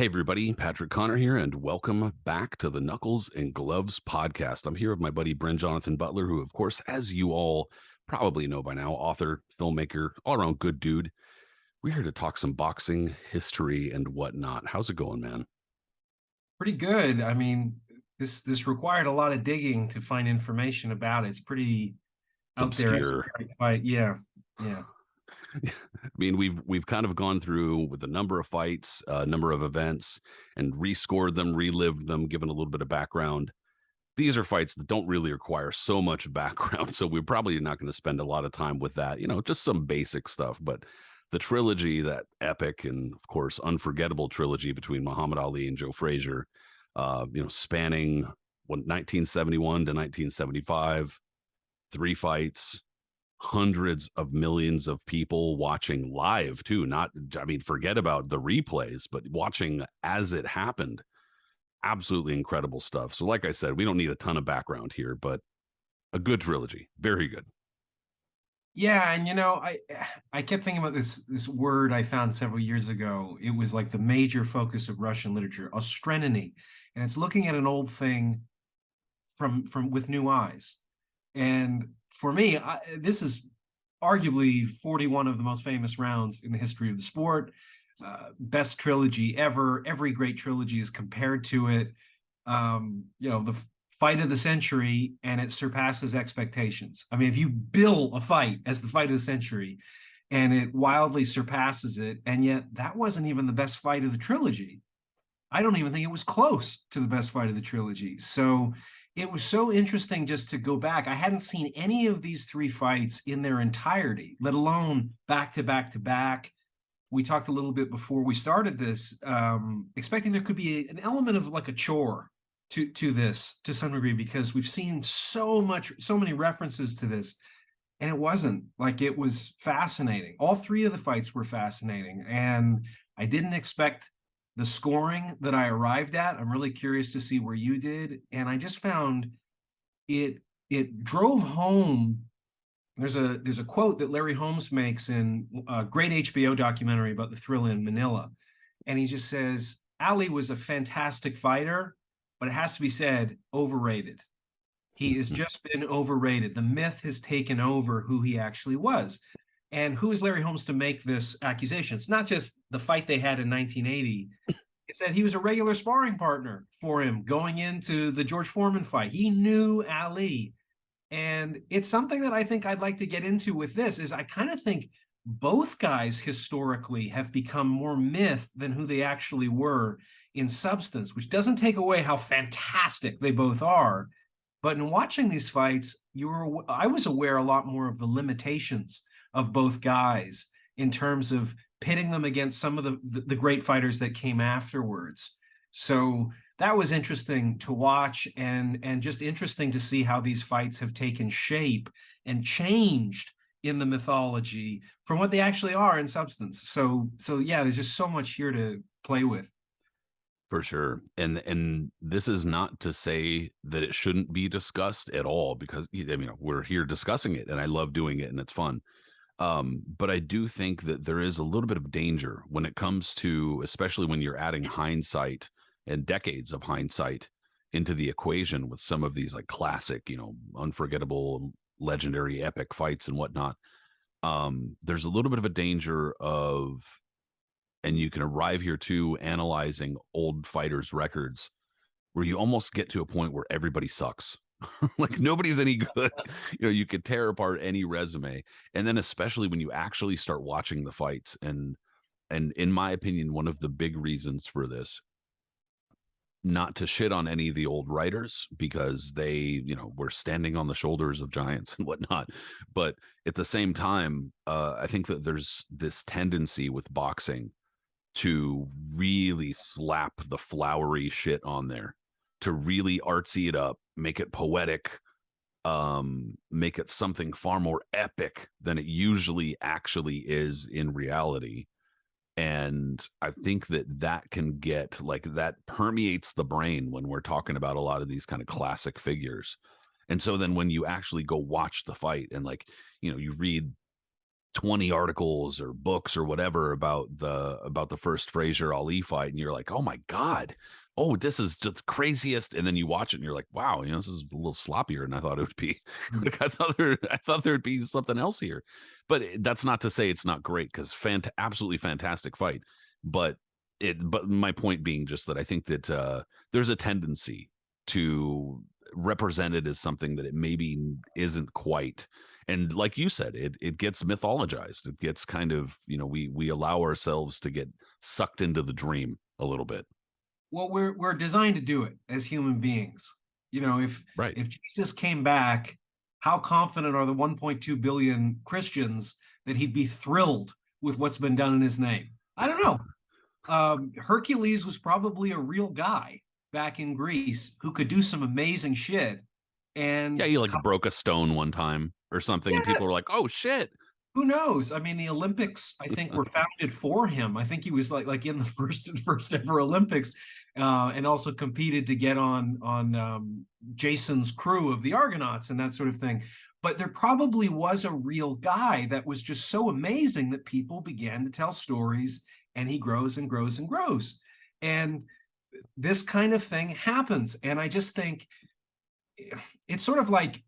Hey, everybody, Patrick Connor here, and welcome back to the Knuckles and Gloves podcast. I'm here with my buddy Brin-Jonathan Butler, who, of course, as you all probably know by now, author, filmmaker, all around good dude. We're here to talk some boxing history and whatnot. How's it going, man? Pretty good. I mean, this required a lot of digging to find information about it. It's pretty It's out there. obscure. Yeah, yeah. I mean, we've kind of gone through with a number of fights, a number of events, and rescored them, relived them, given a little bit of background. These are fights that don't really require so much background, so we're probably not going to spend a lot of time with that. Just some basic stuff. But the trilogy, that epic and of course unforgettable trilogy between Muhammad Ali and Joe Frazier, spanning 1971 to 1975, three fights, hundreds of millions of people watching live too. Not, I mean, forget about the replays, but watching as it happened. Absolutely incredible stuff. So, like I said, we don't need a ton of background here, but a good trilogy, very good. Yeah, and I kept thinking about this word I found several years ago. It was like the major focus of Russian literature, ostrenony, and it's looking at an old thing from with new eyes. And for me, this is arguably 41 of the most famous rounds in the history of the sport. Best trilogy ever. Every great trilogy is compared to it. The fight of the century, and it surpasses expectations. I mean, if you bill a fight as the fight of the century and it wildly surpasses it, and yet that wasn't even the best fight of the trilogy. I don't even think it was close to the best fight of the trilogy. So it was so interesting just to go back. I hadn't seen any of these three fights in their entirety, let alone back to back to back. We talked a little bit before we started this, expecting there could be an element of like a chore to this to some degree, because we've seen so many references to this, and it wasn't. Like, it was fascinating. All three of the fights were fascinating, and I didn't expect the scoring that I arrived at. I'm really curious to see where you did, and I just found it drove home. There's a quote that Larry Holmes makes in a great HBO documentary about the Thrilla in Manila, and he just says Ali was a fantastic fighter, but it has to be said, overrated. He has just been overrated. The myth has taken over who he actually was. And who is Larry Holmes to make this accusation? It's not just the fight they had in 1980. It's that he was a regular sparring partner for him going into the George Foreman fight. He knew Ali. And it's something that I think I'd like to get into with this. Is I kind of think both guys historically have become more myth than who they actually were in substance, which doesn't take away how fantastic they both are. But in watching these fights, I was aware a lot more of the limitations of both guys in terms of pitting them against some of the great fighters that came afterwards. So that was interesting to watch, and just interesting to see how these fights have taken shape and changed in the mythology from what they actually are in substance. So yeah, there's just so much here to play with. For sure. And this is not to say that it shouldn't be discussed at all, because I mean, we're here discussing it and I love doing it and it's fun. But I do think that there is a little bit of danger when it comes to, especially when you're adding hindsight and decades of hindsight into the equation with some of these like classic, unforgettable, legendary, epic fights and whatnot. There's a little bit of a danger of, and you can arrive here too, analyzing old fighters' records, where you almost get to a point where everybody sucks. Like nobody's any good. You could tear apart any resume. And then especially when you actually start watching the fights. And in my opinion, one of the big reasons for this, not to shit on any of the old writers, because they, were standing on the shoulders of giants and whatnot. But at the same time, I think that there's this tendency with boxing to really slap the flowery shit on there, to really artsy it up, make it poetic, make it something far more epic than it usually actually is in reality. And I think that can get like, that permeates the brain when we're talking about a lot of these kind of classic figures. And so then when you actually go watch the fight and, like, you read 20 articles or books or whatever about the first Frazier Ali fight, and you're like, oh my god, oh, this is just craziest. And then you watch it and you're like, wow, this is a little sloppier than I thought it would be. Mm. Like I thought there'd be something else here. But that's not to say it's not great, because absolutely fantastic fight. But my point being just that I think that there's a tendency to represent it as something that it maybe isn't quite. And like you said, it gets mythologized. It gets kind of, we allow ourselves to get sucked into the dream a little bit. Well, we're designed to do it as human beings. If Right. Jesus came back, how confident are the 1.2 billion Christians that he'd be thrilled with what's been done in his name? I don't know. Hercules was probably a real guy back in Greece who could do some amazing shit. Yeah, And you like broke a stone one time or something, and yeah, people were like, "Oh shit!" who knows? I mean, the Olympics, I think, were founded for him. I think he was like in the first ever Olympics, and also competed to get on Jason's crew of the Argonauts and that sort of thing. But there probably was a real guy that was just so amazing that people began to tell stories, and he grows and grows and grows. And this kind of thing happens. And I just think it's sort of like,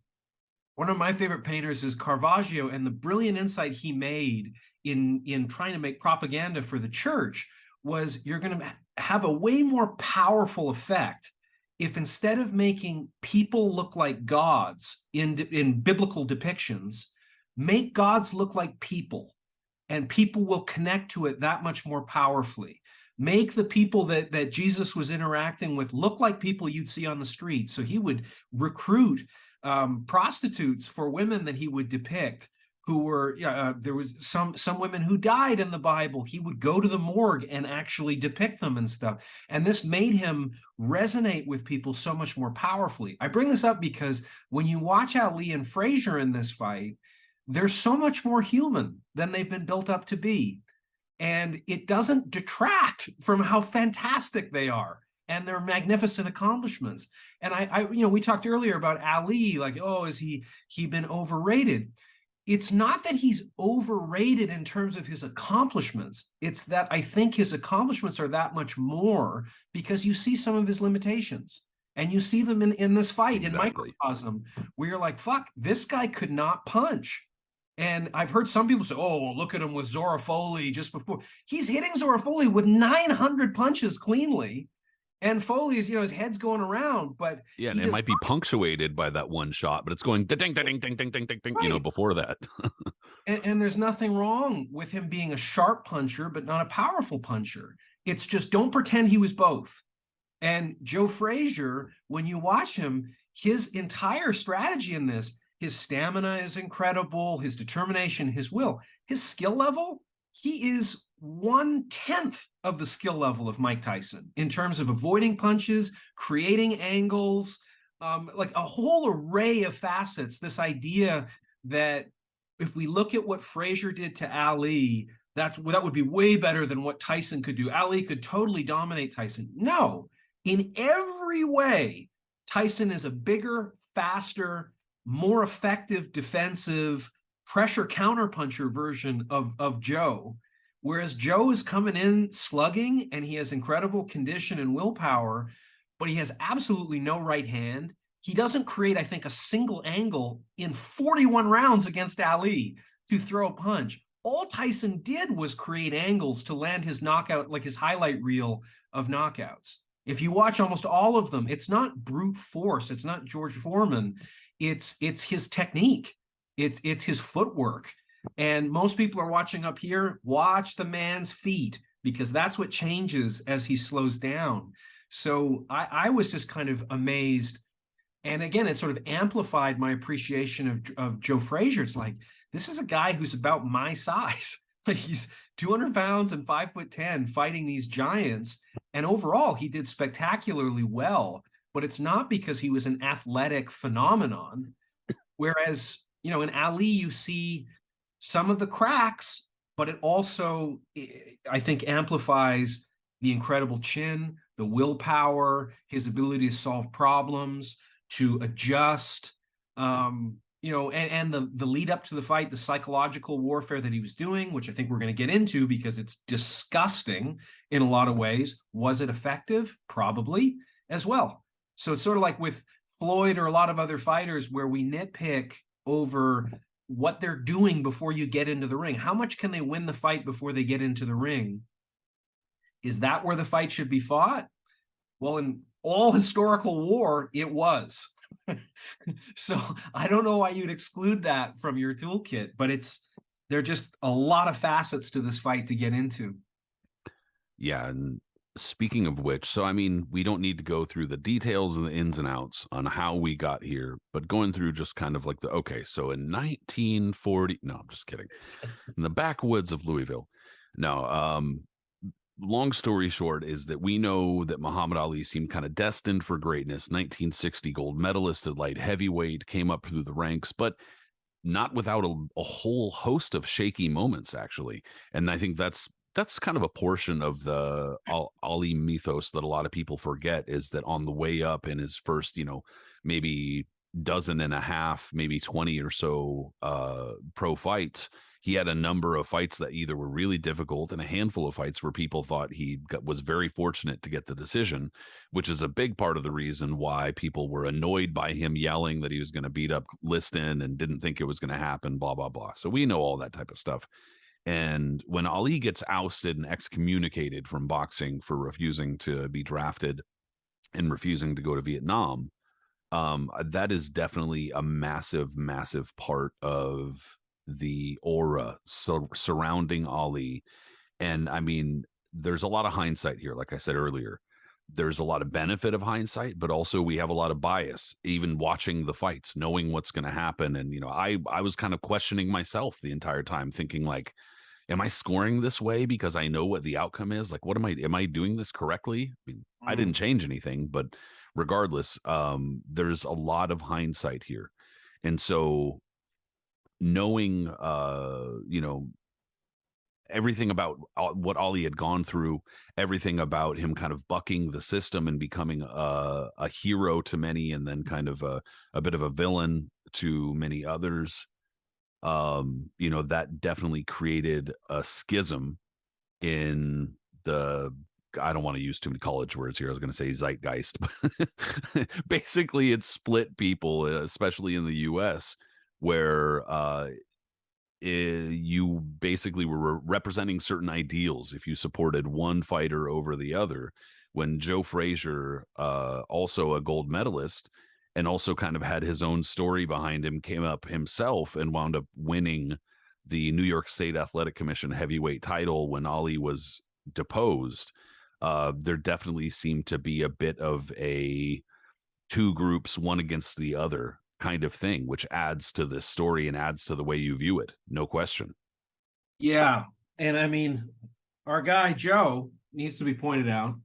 one of my favorite painters is Caravaggio, and the brilliant insight he made in trying to make propaganda for the church was, you're going to have a way more powerful effect if, instead of making people look like gods in biblical depictions, make gods look like people, and people will connect to it that much more powerfully. Make the people that Jesus was interacting with look like people you'd see on the street. So he would recruit prostitutes for women that he would depict, who were there was some women who died in the Bible. He would go to the morgue and actually depict them and stuff. And this made him resonate with people so much more powerfully. I bring this up because when you watch Ali and Frazier in this fight, they're so much more human than they've been built up to be. And it doesn't detract from how fantastic they are and their magnificent accomplishments. And we talked earlier about Ali, like, oh, has he been overrated? It's not that he's overrated in terms of his accomplishments. It's that I think his accomplishments are that much more because you see some of his limitations, and you see them in this fight, Exactly. in microcosm, where you're like, fuck, this guy could not punch. And I've heard some people say, oh, look at him with Zora Foley just before. He's hitting Zora Foley with 900 punches cleanly. And Foley is, his head's going around, but Yeah, he and it does might be punctuated by that one shot, but it's going ding, ding, ding, ding, ding, ding, ding, ding, right. before that. And there's nothing wrong with him being a sharp puncher, but not a powerful puncher. It's just, don't pretend he was both. And Joe Frazier, when you watch him, his entire strategy in this, his stamina is incredible, his determination, his will, his skill level, he is 1/10 of the skill level of Mike Tyson in terms of avoiding punches, creating angles, like a whole array of facets. This idea that if we look at what Frazier did to Ali, that would be way better than what Tyson could do. Ali could totally dominate Tyson. No, in every way, Tyson is a bigger, faster, more effective defensive pressure counterpuncher version of Joe. Whereas Joe is coming in slugging, and he has incredible condition and willpower, but he has absolutely no right hand. He doesn't create, I think, a single angle in 41 rounds against Ali to throw a punch. All Tyson did was create angles to land his knockout, like his highlight reel of knockouts. If you watch almost all of them, it's not brute force. It's not George Foreman. It's his technique. It's his footwork. And most people are watching up here. Watch the man's feet, because that's what changes as he slows down. So I was just kind of amazed. And again, it sort of amplified my appreciation of Joe Frazier. It's like, this is a guy who's about my size. It's like he's 200 pounds and 5'10" fighting these giants. And overall, he did spectacularly well. But it's not because he was an athletic phenomenon. Whereas, in Ali, you see some of the cracks, but it also, I think, amplifies the incredible chin, the willpower, his ability to solve problems, to adjust. and the lead up to the fight, the psychological warfare that he was doing, which I think we're going to get into because it's disgusting in a lot of ways. Was it effective? Probably as well. So it's sort of like with Floyd or a lot of other fighters where we nitpick over what they're doing before you get into the ring. How much can they win the fight before they get into the ring? Is that where the fight should be fought? Well, in all historical war, it was. So I don't know why you'd exclude that from your toolkit, but there are just a lot of facets to this fight to get into. Yeah, and speaking of which, so I mean, we don't need to go through the details and the ins and outs on how we got here, but going through just kind of like okay, so in 1940, no, I'm just kidding. In the backwoods of Louisville. No, long story short is that we know that Muhammad Ali seemed kind of destined for greatness. 1960 gold medalist at light heavyweight, came up through the ranks, but not without a whole host of shaky moments, actually. And I think that's kind of a portion of the Ali mythos that a lot of people forget, is that on the way up in his first, maybe dozen and a half, maybe 20 or so pro fights, he had a number of fights that either were really difficult and a handful of fights where people thought was very fortunate to get the decision, which is a big part of the reason why people were annoyed by him yelling that he was going to beat up Liston and didn't think it was going to happen, blah, blah, blah. So we know all that type of stuff. And when Ali gets ousted and excommunicated from boxing for refusing to be drafted and refusing to go to Vietnam, that is definitely a massive, massive part of the aura surrounding Ali. And I mean, there's a lot of hindsight here. Like I said earlier, there's a lot of benefit of hindsight, but also we have a lot of bias, even watching the fights, knowing what's going to happen. And, I was kind of questioning myself the entire time, thinking like, am I scoring this way because I know what the outcome is? Like, am I doing this correctly? I mean, I didn't change anything, but regardless, there's a lot of hindsight here. And so knowing, everything about what Ali had gone through, everything about him kind of bucking the system and becoming a hero to many, and then kind of a bit of a villain to many others, that definitely created a schism in the, I don't want to use too many college words here. I was going to say zeitgeist, but basically it split people, especially in the US, where you basically were representing certain ideals if you supported one fighter over the other. When Joe Frazier, also a gold medalist and also kind of had his own story behind him, came up himself and wound up winning the New York State Athletic Commission heavyweight title when Ali was deposed. There definitely seemed to be a bit of a two groups, one against the other kind of thing, which adds to this story and adds to the way you view it. No question. Yeah. And I mean, our guy Joe needs to be pointed out.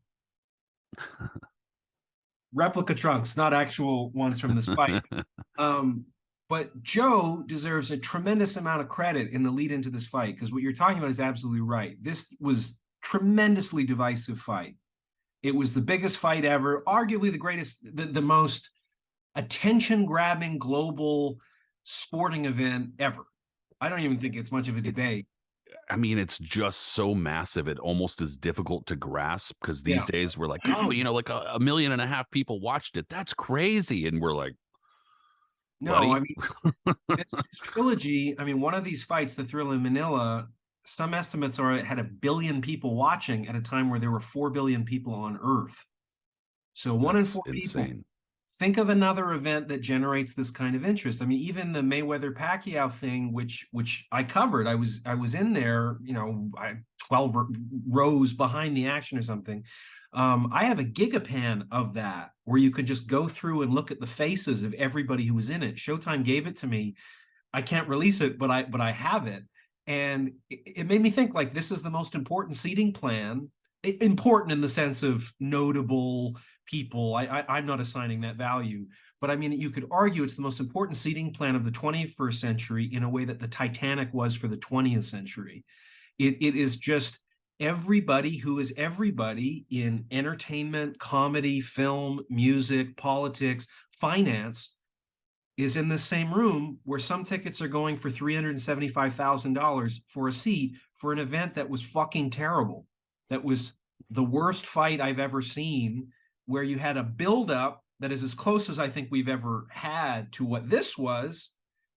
Replica trunks, not actual ones from this fight. But Joe deserves a tremendous amount of credit in the lead into this fight, because what you're talking about is absolutely right. This was tremendously divisive fight. It was the biggest fight ever, arguably the greatest, the most attention-grabbing global sporting event ever. I don't even think it's much of a debate. I mean, it's just so massive. It almost is difficult to grasp, because these days we're like, oh, like a 1.5 million people watched it. That's crazy. And we're like, no, buddy. I mean, this trilogy, I mean, one of these fights, the Thrill in Manila, some estimates are it had 1 billion people watching at a time where there were 4 billion people on Earth. So one in four insane. people. Think of another event that generates this kind of interest. I mean, even the Mayweather Pacquiao thing, which I covered, I was in there, 12 rows behind the action or something. I have a gigapan of that where you can just go through and look at the faces of everybody who was in it. Showtime gave it to me. I can't release it, but I have it. And it made me think, like, this is the most important seating plan. Important in the sense of notable people. I'm not assigning that value, but I mean, you could argue it's the most important seating plan of the 21st century in a way that the Titanic was for the 20th century. It is just everybody who is everybody in entertainment, comedy, film, music, politics, finance, is in the same room where some tickets are going for $375,000 for a seat for an event that was fucking terrible. That was the worst fight I've ever seen, where you had a buildup that is as close as I think we've ever had to what this was,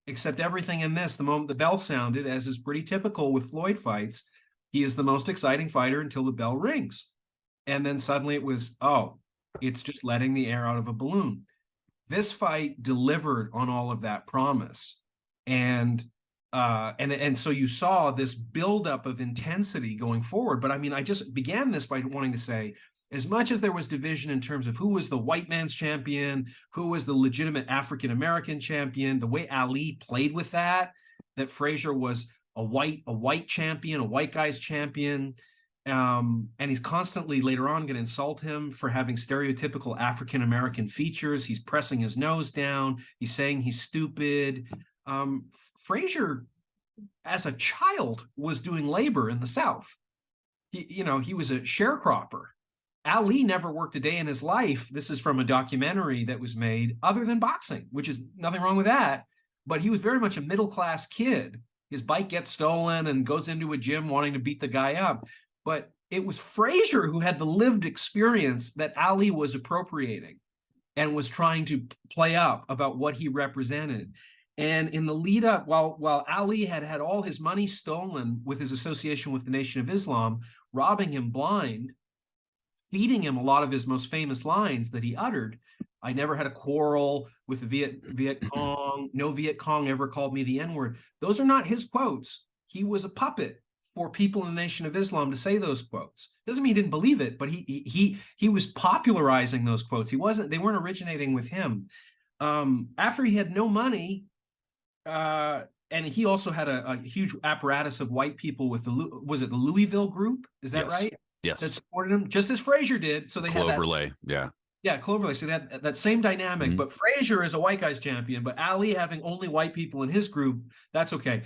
except everything in this, the moment the bell sounded, as is pretty typical with Floyd fights, he is the most exciting fighter until the bell rings. And then suddenly it was, oh, it's just letting the air out of a balloon. This fight delivered on all of that promise. And so you saw this buildup of intensity going forward. But I mean, I just began this by wanting to say, as much as there was division in terms of who was the white man's champion, who was the legitimate African-American champion, the way Ali played with that Frazier was a white champion, a white guy's champion. And he's constantly later on going to insult him for having stereotypical African-American features. He's pressing his nose down. He's saying he's stupid. Frazier, as a child, was doing labor in the South. He was a sharecropper. Ali never worked a day in his life. This is from a documentary that was made, other than boxing, which is nothing wrong with that. But he was very much a middle-class kid. His bike gets stolen and goes into a gym wanting to beat the guy up. But it was Frazier who had the lived experience that Ali was appropriating and was trying to play up about what he represented. And in the lead up, while Ali had all his money stolen with his association with the Nation of Islam, robbing him blind, feeding him a lot of his most famous lines that he uttered. I never had a quarrel with the Viet Cong. No Viet Cong ever called me the N-word. Those are not his quotes. He was a puppet for people in the Nation of Islam to say those quotes. Doesn't mean he didn't believe it, but he was popularizing those quotes. They weren't originating with him. After he had no money, and he also had a huge apparatus of white people with was it the Louisville group? Is that right? Yes. That supported him, just as Frazier did. So they had Cloverlay, yeah. Yeah, Cloverlay. So that same dynamic, but Frazier is a white guy's champion, but Ali having only white people in his group, that's okay.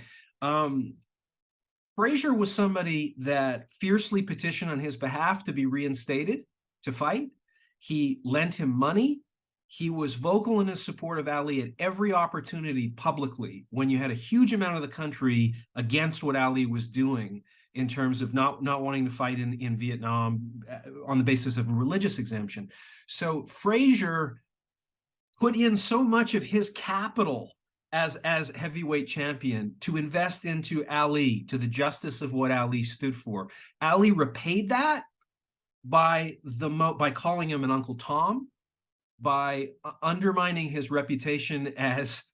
Frazier was somebody that fiercely petitioned on his behalf to be reinstated, to fight. He lent him money. He was vocal in his support of Ali at every opportunity publicly when you had a huge amount of the country against what Ali was doing in terms of not wanting to fight in Vietnam on the basis of a religious exemption. So Frazier put in so much of his capital as heavyweight champion to invest into Ali, to the justice of what Ali stood for. Ali repaid that by calling him an Uncle Tom, by undermining his reputation as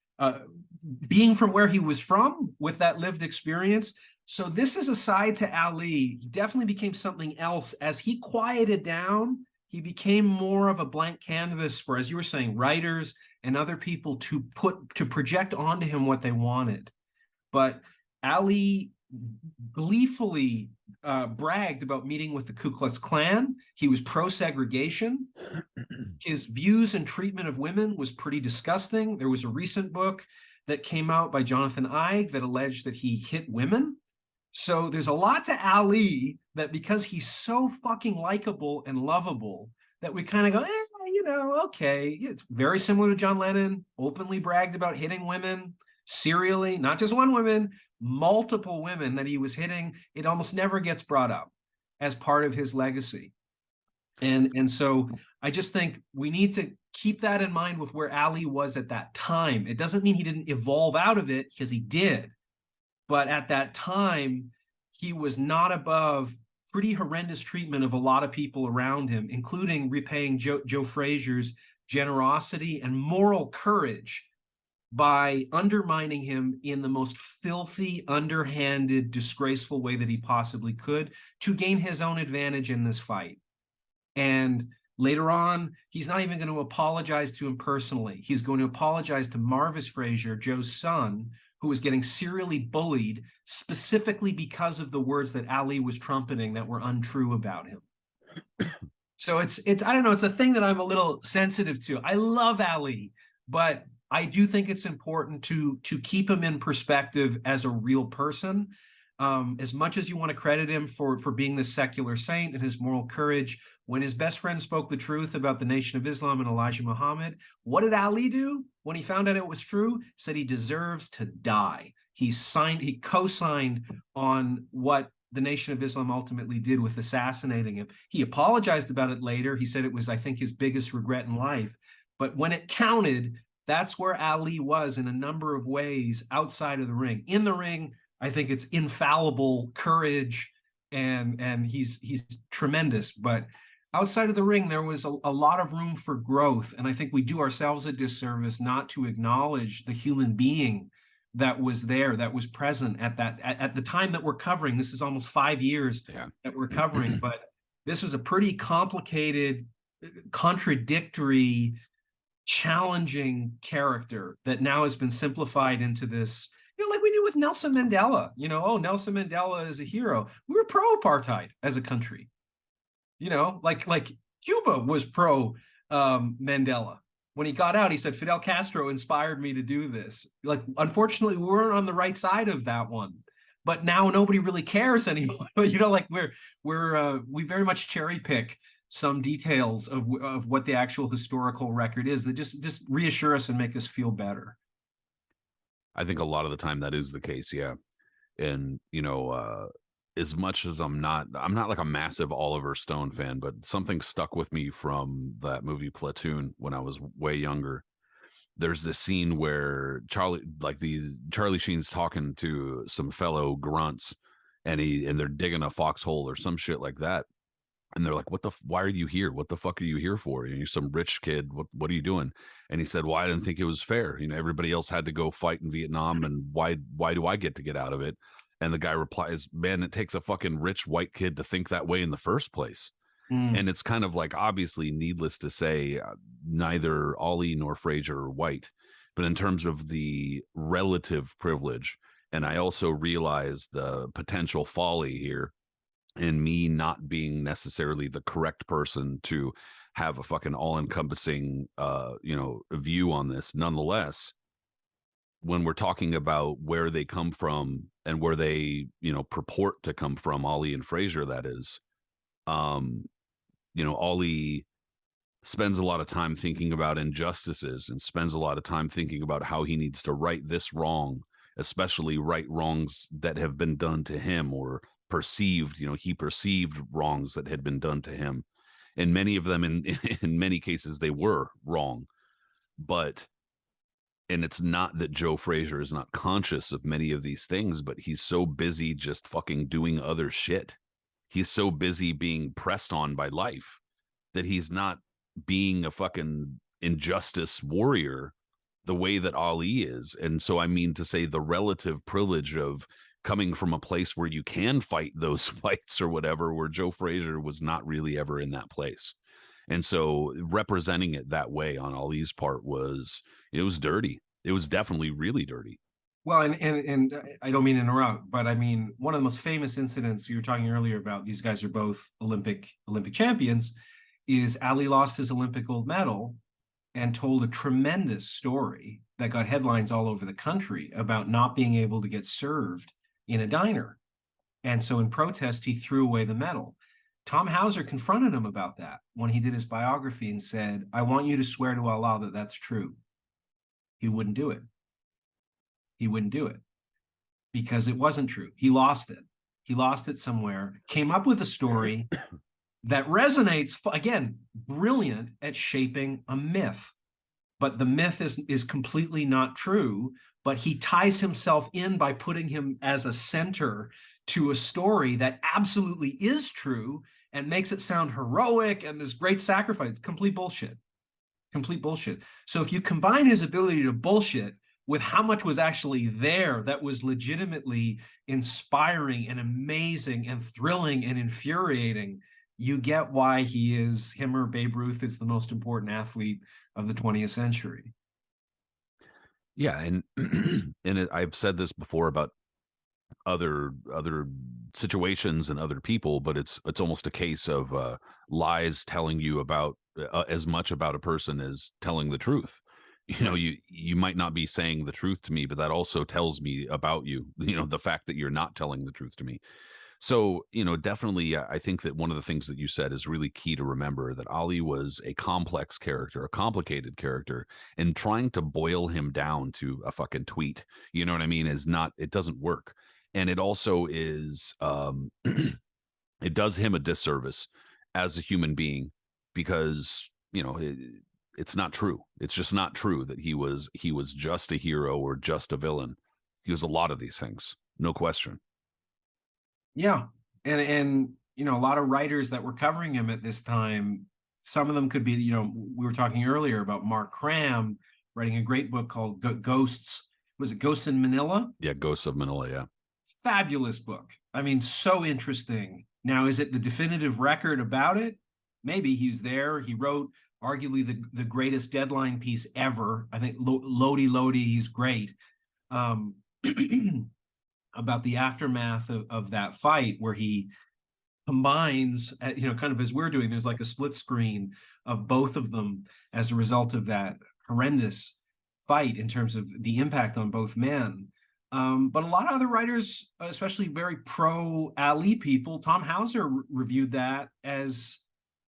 being from where he was from with that lived experience. So this is a side to Ali. He definitely became something else. As he quieted down, he became more of a blank canvas for, as you were saying, writers and other people to project onto him what they wanted. But Ali gleefully bragged about meeting with the Ku Klux Klan. He was pro-segregation. His views and treatment of women was pretty disgusting. There was a recent book that came out by Jonathan Eig that alleged that he hit women. So there's a lot to Ali that, because he's so fucking likable and lovable, that we kind of go, okay. It's very similar to John Lennon, openly bragged about hitting women serially, not just one woman, multiple women that he was hitting. It almost never gets brought up as part of his legacy. And so I just think we need to keep that in mind with where Ali was at that time. It doesn't mean he didn't evolve out of it, because he did. But at that time, he was not above pretty horrendous treatment of a lot of people around him, including repaying Joe Frazier's generosity and moral courage by undermining him in the most filthy, underhanded, disgraceful way that he possibly could to gain his own advantage in this fight. And later on, he's not even going to apologize to him personally. He's going to apologize to Marvis Frazier, Joe's son, who was getting serially bullied specifically because of the words that Ali was trumpeting that were untrue about him. So it's I don't know, it's a thing that I'm a little sensitive to. I love Ali, but I do think it's important to keep him in perspective as a real person. As much as you want to credit him for being this secular saint and his moral courage, when his best friend spoke the truth about the Nation of Islam and Elijah Muhammad, what did Ali do when he found out it was true? Said he deserves to die. He co-signed on what the Nation of Islam ultimately did with assassinating him. He apologized about it later. He said it was, I think, his biggest regret in life. But when it counted, that's where Ali was in a number of ways outside of the ring. In the ring, I think it's infallible courage, and he's tremendous. But outside of the ring, there was a lot of room for growth. And I think we do ourselves a disservice not to acknowledge the human being that was there, that was present at the time that we're covering. This is almost 5 years that we're covering, but this was a pretty complicated, contradictory, challenging character that now has been simplified into this, like we do with Nelson Mandela. Oh, Nelson Mandela is a hero. We were pro-apartheid as a country. Like Cuba was pro Mandela. When he got out, he said, Fidel Castro inspired me to do this. Like, unfortunately, we weren't on the right side of that one. But now nobody really cares anymore. Like we very much cherry pick some details of what the actual historical record is that just reassure us and make us feel better. I think a lot of the time that is the case, yeah. And as much as I'm not like a massive Oliver Stone fan, but something stuck with me from that movie Platoon when I was way younger. There's this scene where Charlie Sheen's talking to some fellow grunts, and they're digging a foxhole or some shit like that. And they're like, why are you here? What the fuck are you here for? You're some rich kid. What are you doing? And he said, well, I didn't think it was fair. Everybody else had to go fight in Vietnam, and why do I get to get out of it? And the guy replies, man, it takes a fucking rich white kid to think that way in the first place. And it's kind of like, obviously, needless to say, neither Ali nor Frazier are white, but in terms of the relative privilege, and I also realize the potential folly here in me not being necessarily the correct person to have a fucking all-encompassing view on this. Nonetheless, when we're talking about where they come from and where they purport to come from, Ali and Frazier, that is, Ali spends a lot of time thinking about injustices and spends a lot of time thinking about how he needs to right this wrong, especially right wrongs that have been done to him, or perceived, he perceived wrongs that had been done to him. And many of them, in many cases, they were wrong. And it's not that Joe Frazier is not conscious of many of these things, but he's so busy just fucking doing other shit. He's so busy being pressed on by life that he's not being a fucking injustice warrior the way that Ali is. And so, I mean, to say the relative privilege of coming from a place where you can fight those fights or whatever, where Joe Frazier was not really ever in that place. And so representing it that way on Ali's part was dirty. It was definitely really dirty. Well, and I don't mean to interrupt, but I mean, one of the most famous incidents you were talking earlier about, these guys are both Olympic champions, is Ali lost his Olympic gold medal and told a tremendous story that got headlines all over the country about not being able to get served in a diner. And so in protest, he threw away the medal. Tom Hauser confronted him about that when he did his biography and said, I want you to swear to Allah that that's true. He wouldn't do it. He wouldn't do it because it wasn't true. He lost it. He lost it somewhere, came up with a story that resonates, again, brilliant at shaping a myth. But the myth is completely not true, but he ties himself in by putting him as a center to a story that absolutely is true and makes it sound heroic and this great sacrifice. Complete bullshit. Complete bullshit. So if you combine his ability to bullshit with how much was actually there that was legitimately inspiring and amazing and thrilling and infuriating, you get why him or Babe Ruth is the most important athlete of the 20th century. Yeah, and I've said this before about other situations and other people, but it's almost a case of lies telling you about as much about a person as telling the truth. You know, Right. you might not be saying the truth to me, but that also tells me about you. You know, the fact that you're not telling the truth to me. So, you know, definitely, I think that one of the things that you said is really key to remember, that Ali was a complex character, a complicated character, and trying to boil him down to a fucking tweet, you know what I mean, is not, it doesn't work. And it also is, it does him a disservice as a human being, because, you know, it's not true. It's just not true that he was just a hero or just a villain. He was a lot of these things, no question. Yeah. And you know, a lot of writers that were covering him at this time, some of them could be, you know, we were talking earlier about Mark Cram writing a great book called Ghosts. Was it Ghosts in Manila? Yeah, Ghosts of Manila. Yeah. Fabulous book. I mean, so interesting. Now, is it the definitive record about it? Maybe he's there. He wrote arguably the greatest Deadline piece ever. I think Lodi Lodi, he's great. Um, about the aftermath of that fight, where he combines, you know, kind of as we're doing, there's like a split screen of both of them as a result of that horrendous fight in terms of the impact on both men. But a lot of other writers, especially very pro Ali people, Tom Hauser reviewed that as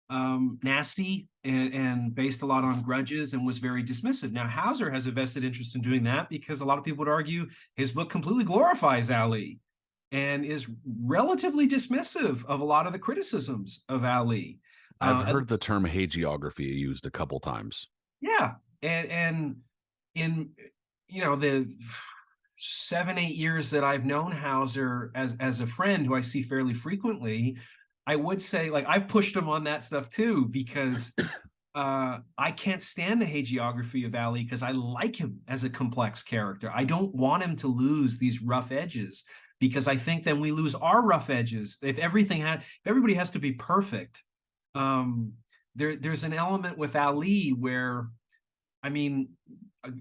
nasty and based a lot on grudges and was very dismissive. Now, Hauser has a vested interest in doing that because a lot of people would argue his book completely glorifies Ali and is relatively dismissive of a lot of the criticisms of Ali. I've Uh, heard the term hagiography used a couple times. yeah, and in, you know, the 7 8 years that I've known Hauser as a friend who I see fairly frequently, I would say, like, I've pushed him on that stuff too, because I can't stand the hagiography of Ali because I like him as a complex character. I don't want him to lose these rough edges, because I think then we lose our rough edges. If everybody has to be perfect, um, there's an element with Ali where, I mean,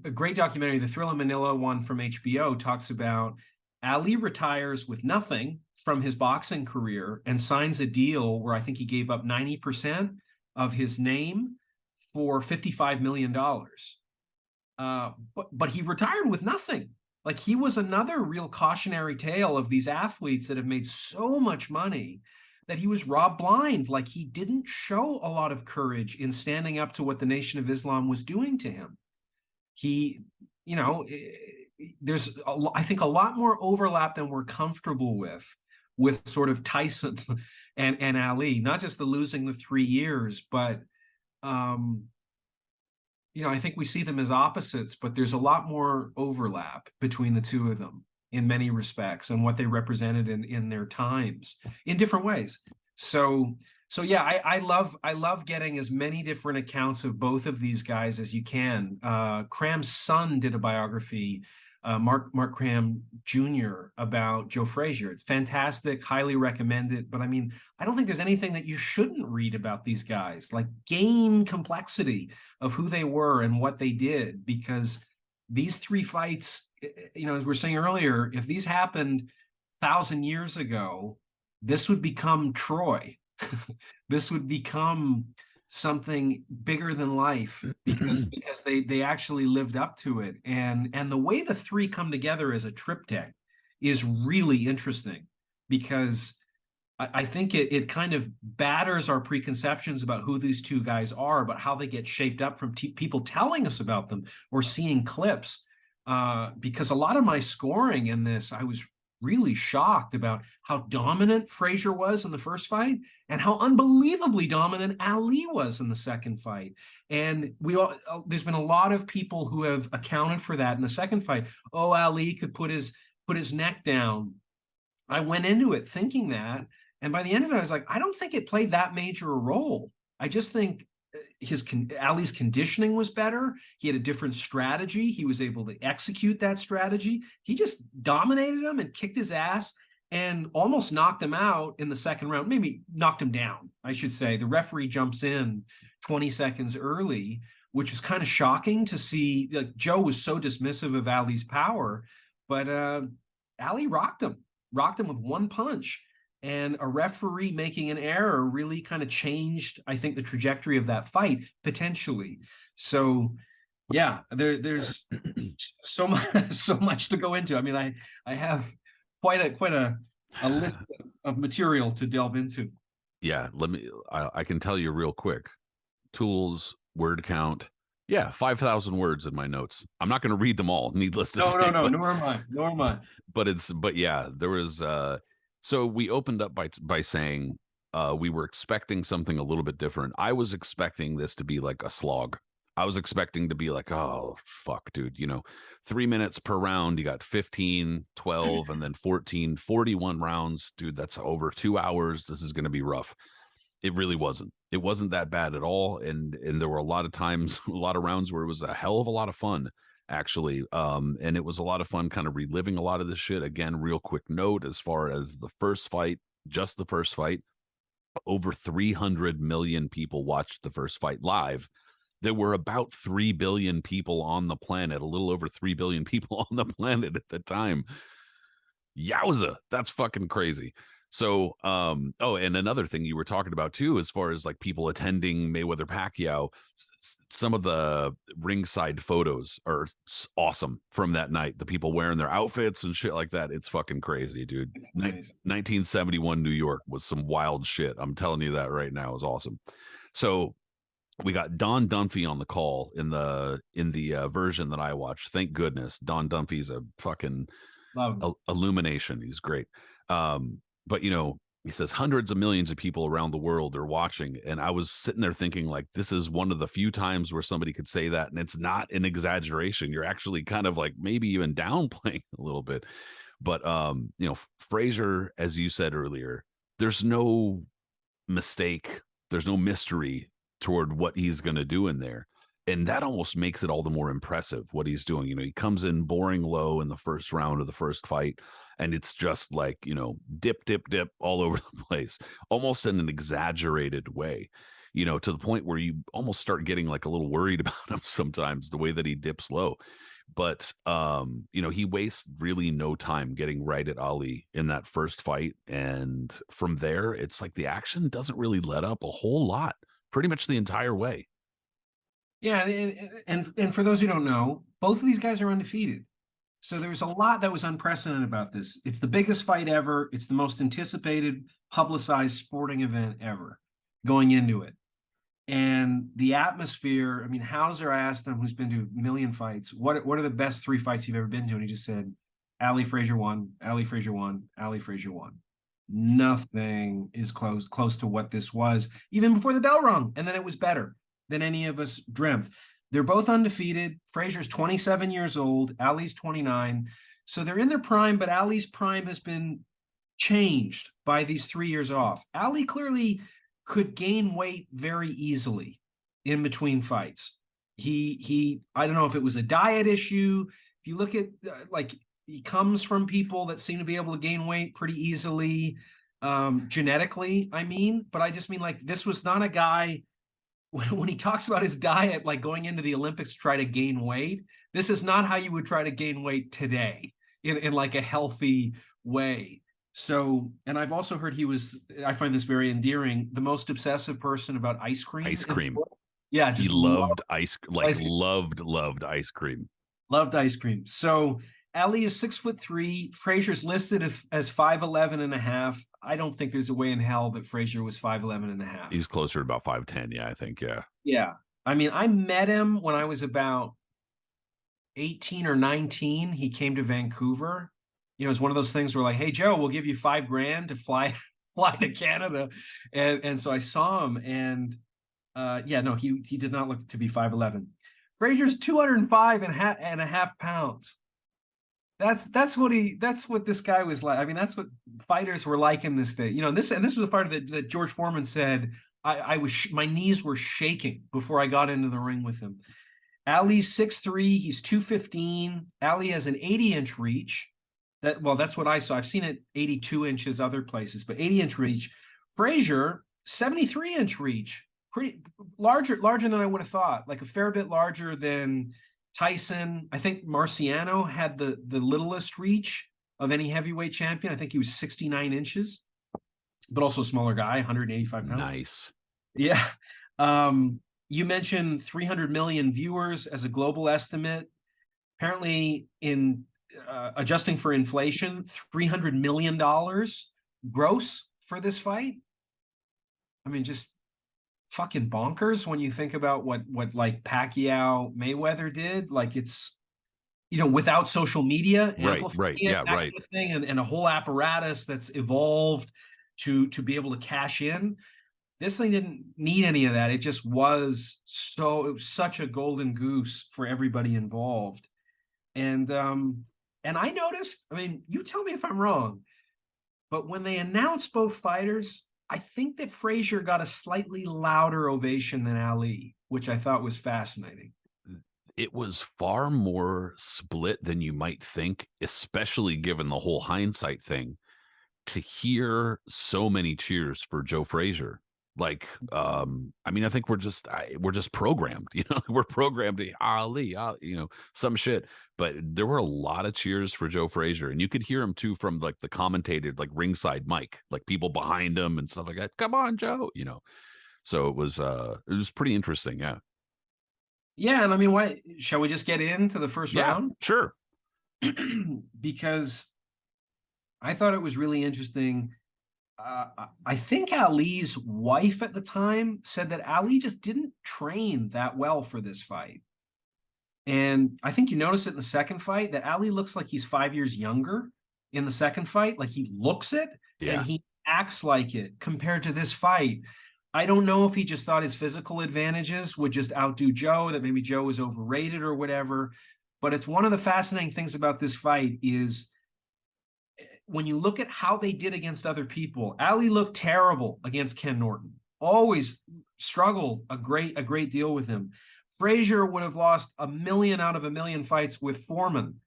a great documentary, the Thriller Manila one from HBO, talks about Ali retires with nothing from his boxing career and signs a deal where I think he gave up 90% of his name for $55 million. But he retired with nothing. Like, he was another real cautionary tale of these athletes that have made so much money that he was robbed blind. Like, he didn't show a lot of courage in standing up to what the Nation of Islam was doing to him. He, you know, there's, I think, a lot more overlap than we're comfortable with sort of Tyson and Ali, not just the losing the 3 years, but, um, you know, I think we see them as opposites, but there's a lot more overlap between the two of them in many respects and what they represented in their times in different ways. So yeah, I love getting as many different accounts of both of these guys as you can. Cram's son did a biography, Mark Cram Jr., about Joe Frazier. It's fantastic, highly recommend it. But I mean, I don't think there's anything that you shouldn't read about these guys. Like, gain complexity of who they were and what they did, because these three fights, you know, as we were saying earlier, if these happened 1,000 years ago, this would become Troy. This would become something bigger than life, because they actually lived up to it. And the way the three come together as a triptych is really interesting, because I think it kind of batters our preconceptions about who these two guys are, but how they get shaped up from people telling us about them or seeing clips. Because a lot of my scoring in this, I was really shocked about how dominant Frazier was in the first fight and how unbelievably dominant Ali was in the second fight. And there's been a lot of people who have accounted for that in the second fight. Oh, Ali could put his neck down. I went into it thinking that, and by the end of it, I was like, I don't think it played that major a role. I just think Ali's conditioning was better. He had a different strategy. He was able to execute that strategy. He just dominated him and kicked his ass and almost knocked him out in the second round. Maybe knocked him down, I should say. The referee jumps in 20 seconds early, which was kind of shocking to see. Like, Joe was so dismissive of Ali's power, but Ali rocked him with one punch. And a referee making an error really kind of changed, I think, the trajectory of that fight, potentially. So Yeah, there's so much so much to go into. I mean, I have quite a list of material to delve into. Yeah, I can tell you real quick. Tools, word count. Yeah, 5,000 words in my notes. I'm not going to read them all, needless to No, no, say, no, nor am I. Nor am I. but yeah, there was so we opened up by saying we were expecting something a little bit different. I was expecting this to be like a slog. I was expecting to be like, oh fuck, dude, 3 minutes per round, you got 15, 12, and then 14, 41 rounds, dude. That's over 2 hours. This is going to be rough. It really wasn't. It wasn't that bad at all, and there were a lot of times, a lot of rounds where it was a hell of a lot of fun, actually. And it was a lot of fun kind of reliving a lot of this shit. Again, real quick note as far as the first fight, just the first fight, over 300 million people watched the first fight live. There were about 3 billion people on the planet, a little over 3 billion people on the planet at the time. Yowza, that's fucking crazy. So, oh, and another thing you were talking about too, as far as like people attending Mayweather Pacquiao, some of the ringside photos are awesome from that night. The people wearing their outfits and shit like that. It's fucking crazy, dude. It's amazing. 1971 New York was some wild shit. I'm telling you that right now is awesome. So we got Don Dunphy on the call in the version that I watched. Thank goodness, Don Dunphy's a fucking Love him. illumination. He's great. But he says hundreds of millions of people around the world are watching, and I was sitting there thinking, like, this is one of the few times where somebody could say that, and it's not an exaggeration. You're actually kind of like maybe even downplaying a little bit. But Frazier, as you said earlier, there's no mistake, there's no mystery toward what he's going to do in there. And that almost makes it all the more impressive what he's doing. He comes in boring low in the first round of the first fight, and it's just like, dip, dip, dip all over the place, almost in an exaggerated way, to the point where you almost start getting like a little worried about him sometimes, the way that he dips low. But he wastes really no time getting right at Ali in that first fight, and from there it's like the action doesn't really let up a whole lot pretty much the entire way. Yeah, and for those who don't know, both of these guys are undefeated. So there was a lot that was unprecedented about this. It's the biggest fight ever. It's the most anticipated, publicized sporting event ever going into it. And the atmosphere, I mean, Hauser asked him, who's been to a million fights, what are the best three fights you've ever been to? And he just said, Ali Frazier won, Ali Frazier won, Ali Frazier won. Nothing is close to what this was, even before the bell rung. And then it was better than any of us dreamt. They're both undefeated. Frazier's 27 years old. Ali's 29. So they're in their prime, but Ali's prime has been changed by these 3 years off. Ali clearly could gain weight very easily in between fights. I don't know if it was a diet issue. If you look at like he comes from people that seem to be able to gain weight pretty easily, genetically, I mean, but I just mean like this was not a guy when he talks about his diet, like going into the Olympics to try to gain weight. This is not how you would try to gain weight today in like a healthy way. So, and I've also heard I find this very endearing, the most obsessive person about ice cream. Ice cream. Yeah, He just loved loved ice cream. loved ice cream. So Ali is 6'3". Frazier's listed as 5'11" and a half. I don't think there's a way in hell that Frazier was 5'11" and a half. He's closer to about 5'10". Yeah, I think. Yeah. Yeah. I mean, I met him when I was about 18 or 19. He came to Vancouver. It's one of those things where like, hey, Joe, we'll give you $5,000 to fly to Canada. And so I saw him, and yeah, no, he did not look to be 5'11". Frazier's 205 and a half pounds. That's what this guy was like. I mean, that's what fighters were like in this day. This was a fighter that George Foreman said my knees were shaking before I got into the ring with him. Ali's 6'3", he's 215. Ali has an 80-inch reach. That's what I saw. I've seen it 82 inches other places, but 80-inch reach. Frazier, 73-inch reach. Pretty larger than I would have thought, like a fair bit larger than Tyson. I think Marciano had the littlest reach of any heavyweight champion. I think he was 69 inches, but also a smaller guy, 185 pounds. Nice. Yeah. You mentioned 300 million viewers as a global estimate. Apparently, in adjusting for inflation, $300 million gross for this fight. I mean, just fucking bonkers when you think about what like Pacquiao Mayweather did. Like it's, without social media Right, amplifying right, it, yeah, that kind right. of thing, and a whole apparatus that's evolved to be able to cash in. This thing didn't need any of that. It just was such a golden goose for everybody involved. And I noticed, I mean, you tell me if I'm wrong, but when they announced both fighters, I think that Frazier got a slightly louder ovation than Ali, which I thought was fascinating. It was far more split than you might think, especially given the whole hindsight thing. To hear so many cheers for Joe Frazier, like, I mean, I think we're just programmed, we're programmed to Ali, some shit. But there were a lot of cheers for Joe Frazier, and you could hear him too from like the commentator, like ringside mic, like people behind him and stuff like that. Come on, Joe. So it was pretty interesting. Yeah. Yeah, and I mean, why shall we just get into the first Yeah, round? sure. Because I thought it was really interesting. I think Ali's wife at the time said that Ali just didn't train that well for this fight. And I think you notice it in the second fight that Ali looks like he's 5 years younger in the second fight. Like he looks it and Yeah. he acts like it compared to this fight. I don't know if he just thought his physical advantages would just outdo Joe, that maybe Joe was overrated or whatever. But it's one of the fascinating things about this fight is when you look at how they did against other people. Ali looked terrible against Ken Norton. Always struggled a great deal with him. Frazier would have lost a million out of a million fights with Foreman.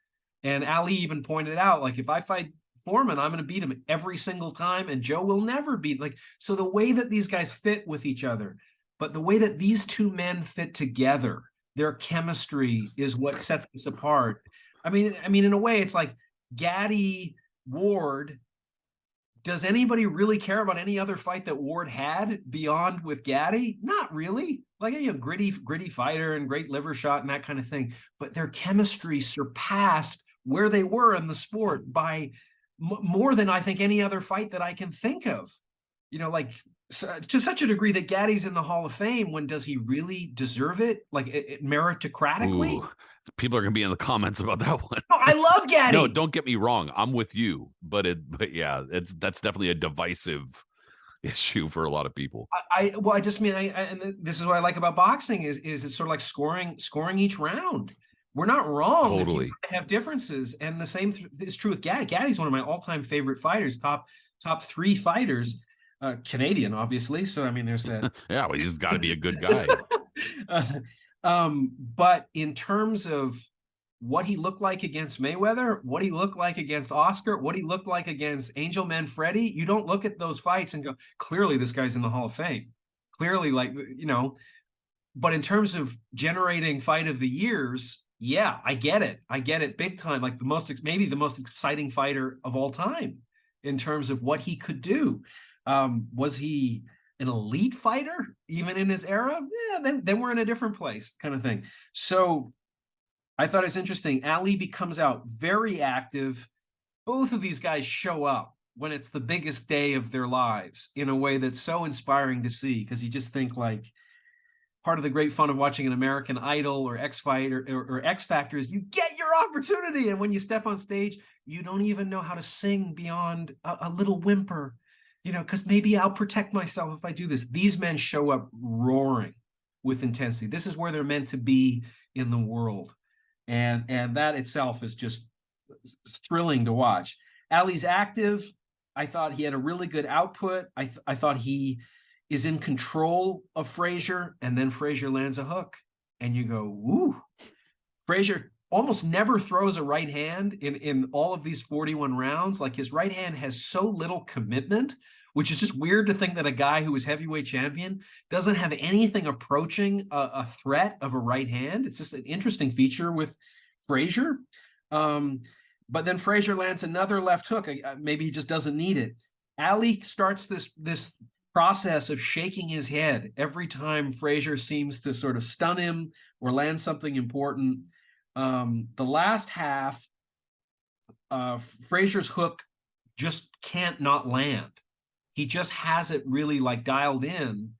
And Ali even pointed out, like, if I fight Foreman, I'm going to beat him every single time, and Joe will never beat. Like, so the way that these guys fit with each other, but the way that these two men fit together, their chemistry is what sets us apart. I mean, in a way, it's like Gaddy Ward. Does anybody really care about any other fight that Ward had beyond with Gaddy? Not really. Like, gritty fighter and great liver shot and that kind of thing. But their chemistry surpassed where they were in the sport by more than I think any other fight that I can think of. Like, to such a degree that Gaddy's in the Hall of Fame. When does he really deserve it? Like, meritocratically? Ooh, people are gonna be in the comments about that one. No, I love No, Gaddy. don't get me wrong. I'm with you, but yeah, that's definitely a divisive issue for a lot of people. Well, I just mean, and this is what I like about boxing is it's sort of like scoring each round. We're not wrong if you Totally. have differences, and the same is true with Gaddy. Gaddy's one of my all-time favorite fighters, top three fighters, Canadian, obviously. So I mean, there's that. Yeah, well, he's got to be a good guy. But in terms of what he looked like against Mayweather, what he looked like against Oscar, what he looked like against Angel Manfredi, you don't look at those fights and go, clearly this guy's in the Hall of Fame. Clearly, but in terms of generating fight of the years, yeah, I get it. I get it big time. Like maybe the most exciting fighter of all time in terms of what he could do. Was he an elite fighter even in his era? Yeah, then we're in a different place, kind of thing. So I thought it's interesting. Ali becomes out very active. Both of these guys show up when it's the biggest day of their lives in a way that's so inspiring to see, because you just think, like, part of the great fun of watching an American Idol or X Fight or X Factor is you get your opportunity. And when you step on stage, you don't even know how to sing beyond a little whimper, because maybe I'll protect myself if I do this. These men show up roaring with intensity. This is where they're meant to be in the world. And that itself is just thrilling to watch. Ali's active. I thought he had a really good output. I thought he is in control of Frazier, and then Frazier lands a hook, and you go, woo. Frazier almost never throws a right hand in all of these 41 rounds. Like, his right hand has so little commitment, which is just weird to think that a guy who is heavyweight champion doesn't have anything approaching a threat of a right hand. It's just an interesting feature with Frazier. But then Frazier lands another left hook. Maybe he just doesn't need it. Ali starts this process of shaking his head every time Frazier seems to sort of stun him or land something important. The last half, Frazier's hook just can't not land. He just has it really like dialed in.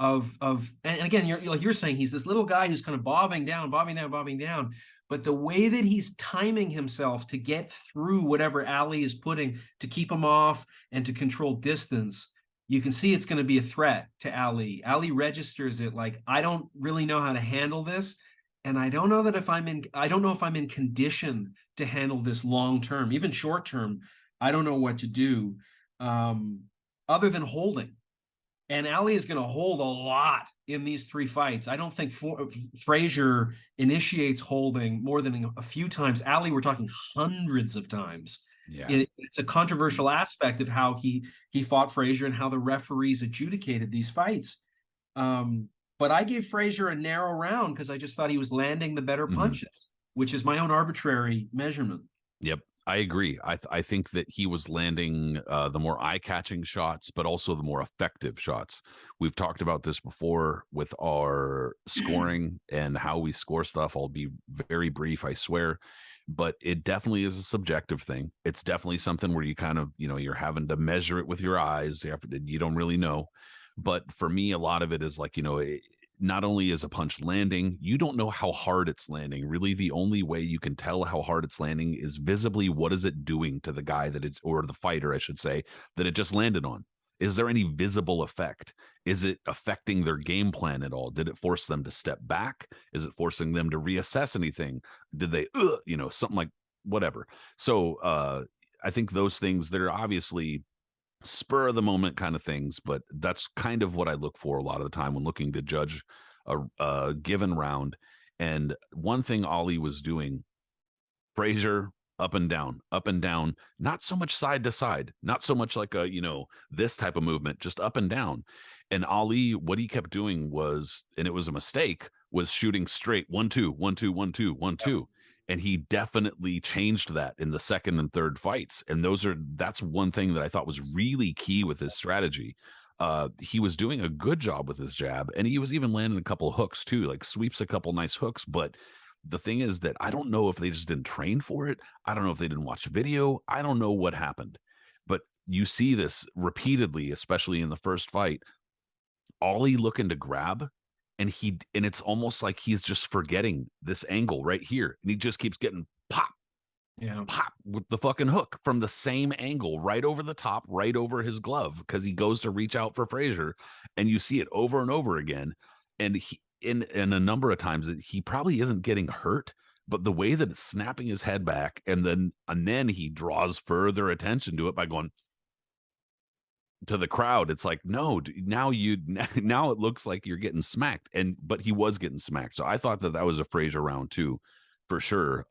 And again, you're saying he's this little guy who's kind of bobbing down, bobbing down, bobbing down. But the way that he's timing himself to get through whatever Ali is putting to keep him off and to control distance, you can see it's going to be a threat to Ali. Ali registers it like, I don't really know how to handle this. And I don't know if I'm in condition to handle this long term, even short term. I don't know what to do other than holding. And Ali is going to hold a lot in these three fights. I don't think Frazier initiates holding more than a few times. Ali, we're talking hundreds of times. Yeah. It's a controversial aspect of how he fought Frazier and how the referees adjudicated these fights. But I gave Frazier a narrow round because I just thought he was landing the better punches, which is my own arbitrary measurement. Yep. I agree. I think that he was landing the more eye-catching shots, but also the more effective shots. We've talked about this before with our scoring and how we score stuff. I'll be very brief, I swear. But it definitely is a subjective thing. It's definitely something where you kind of, you're having to measure it with your eyes. You don't really know. But for me, a lot of it is like, not only is a punch landing, you don't know how hard it's landing. Really, the only way you can tell how hard it's landing is visibly what is it doing to the guy or the fighter, I should say, that it just landed on. Is there any visible effect? Is it affecting their game plan at all? Did it force them to step back? Is it forcing them to reassess anything? Did they, something like whatever? So I think those things, they're obviously spur of the moment kind of things, but that's kind of what I look for a lot of the time when looking to judge a given round. And one thing Ali was doing, Frazier up and down, not so much side to side, not so much like this type of movement, just up and down. And Ali, what he kept doing was, and it was a mistake, was shooting straight 1-2, 1-2, 1-2, 1-2. And he definitely changed that in the second and third fights. And that's one thing that I thought was really key with his strategy. He was doing a good job with his jab, and he was even landing a couple of hooks too, like sweeps a couple nice hooks. But the thing is that I don't know if they just didn't train for it. I don't know if they didn't watch video. I don't know what happened. But you see this repeatedly, especially in the first fight. Ollie looking to grab, and it's almost like he's just forgetting this angle right here, and he just keeps getting pop with the fucking hook from the same angle, right over the top, right over his glove, because he goes to reach out for Frazier, and you see it over and over again. And he in a number of times that he probably isn't getting hurt, but the way that it's snapping his head back, and then he draws further attention to it by going to the crowd. It's like, no, now it looks like you're getting smacked. But he was getting smacked. So I thought that was a Frazier round too, for sure.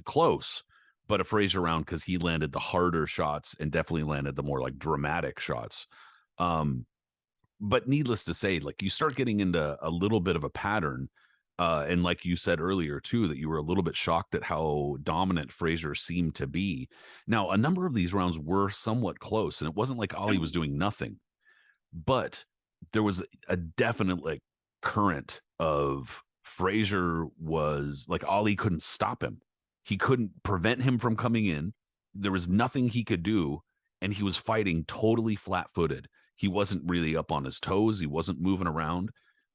Close, but a Frazier round because he landed the harder shots and definitely landed the more like dramatic shots. But needless to say, like, you start getting into a little bit of a pattern. And like you said earlier too, that you were a little bit shocked at how dominant Frazier seemed to be. Now, a number of these rounds were somewhat close, and it wasn't like Ali was doing nothing, but there was a definite like current of Frazier was like, Ali couldn't stop him. He couldn't prevent him from coming in. There was nothing he could do, and he was fighting totally flat-footed. He wasn't really up on his toes. He wasn't moving around.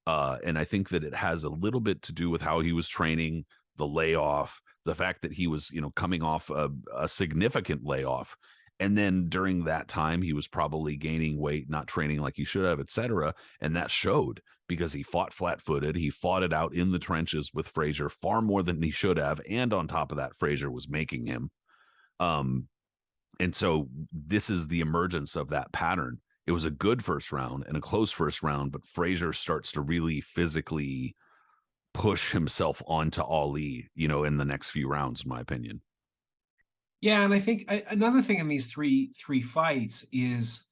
And I think that it has a little bit to do with how he was training, the layoff, the fact that he was, coming off a significant layoff. And then during that time, he was probably gaining weight, not training like he should have, et cetera. And that showed because he fought flat-footed. He fought it out in the trenches with Frazier far more than he should have. And on top of that, Frazier was making him. And so this is the emergence of that pattern. It was a good first round and a close first round, but Frazier starts to really physically push himself onto Ali, in the next few rounds, in my opinion. Yeah, and I think another thing in these three fights is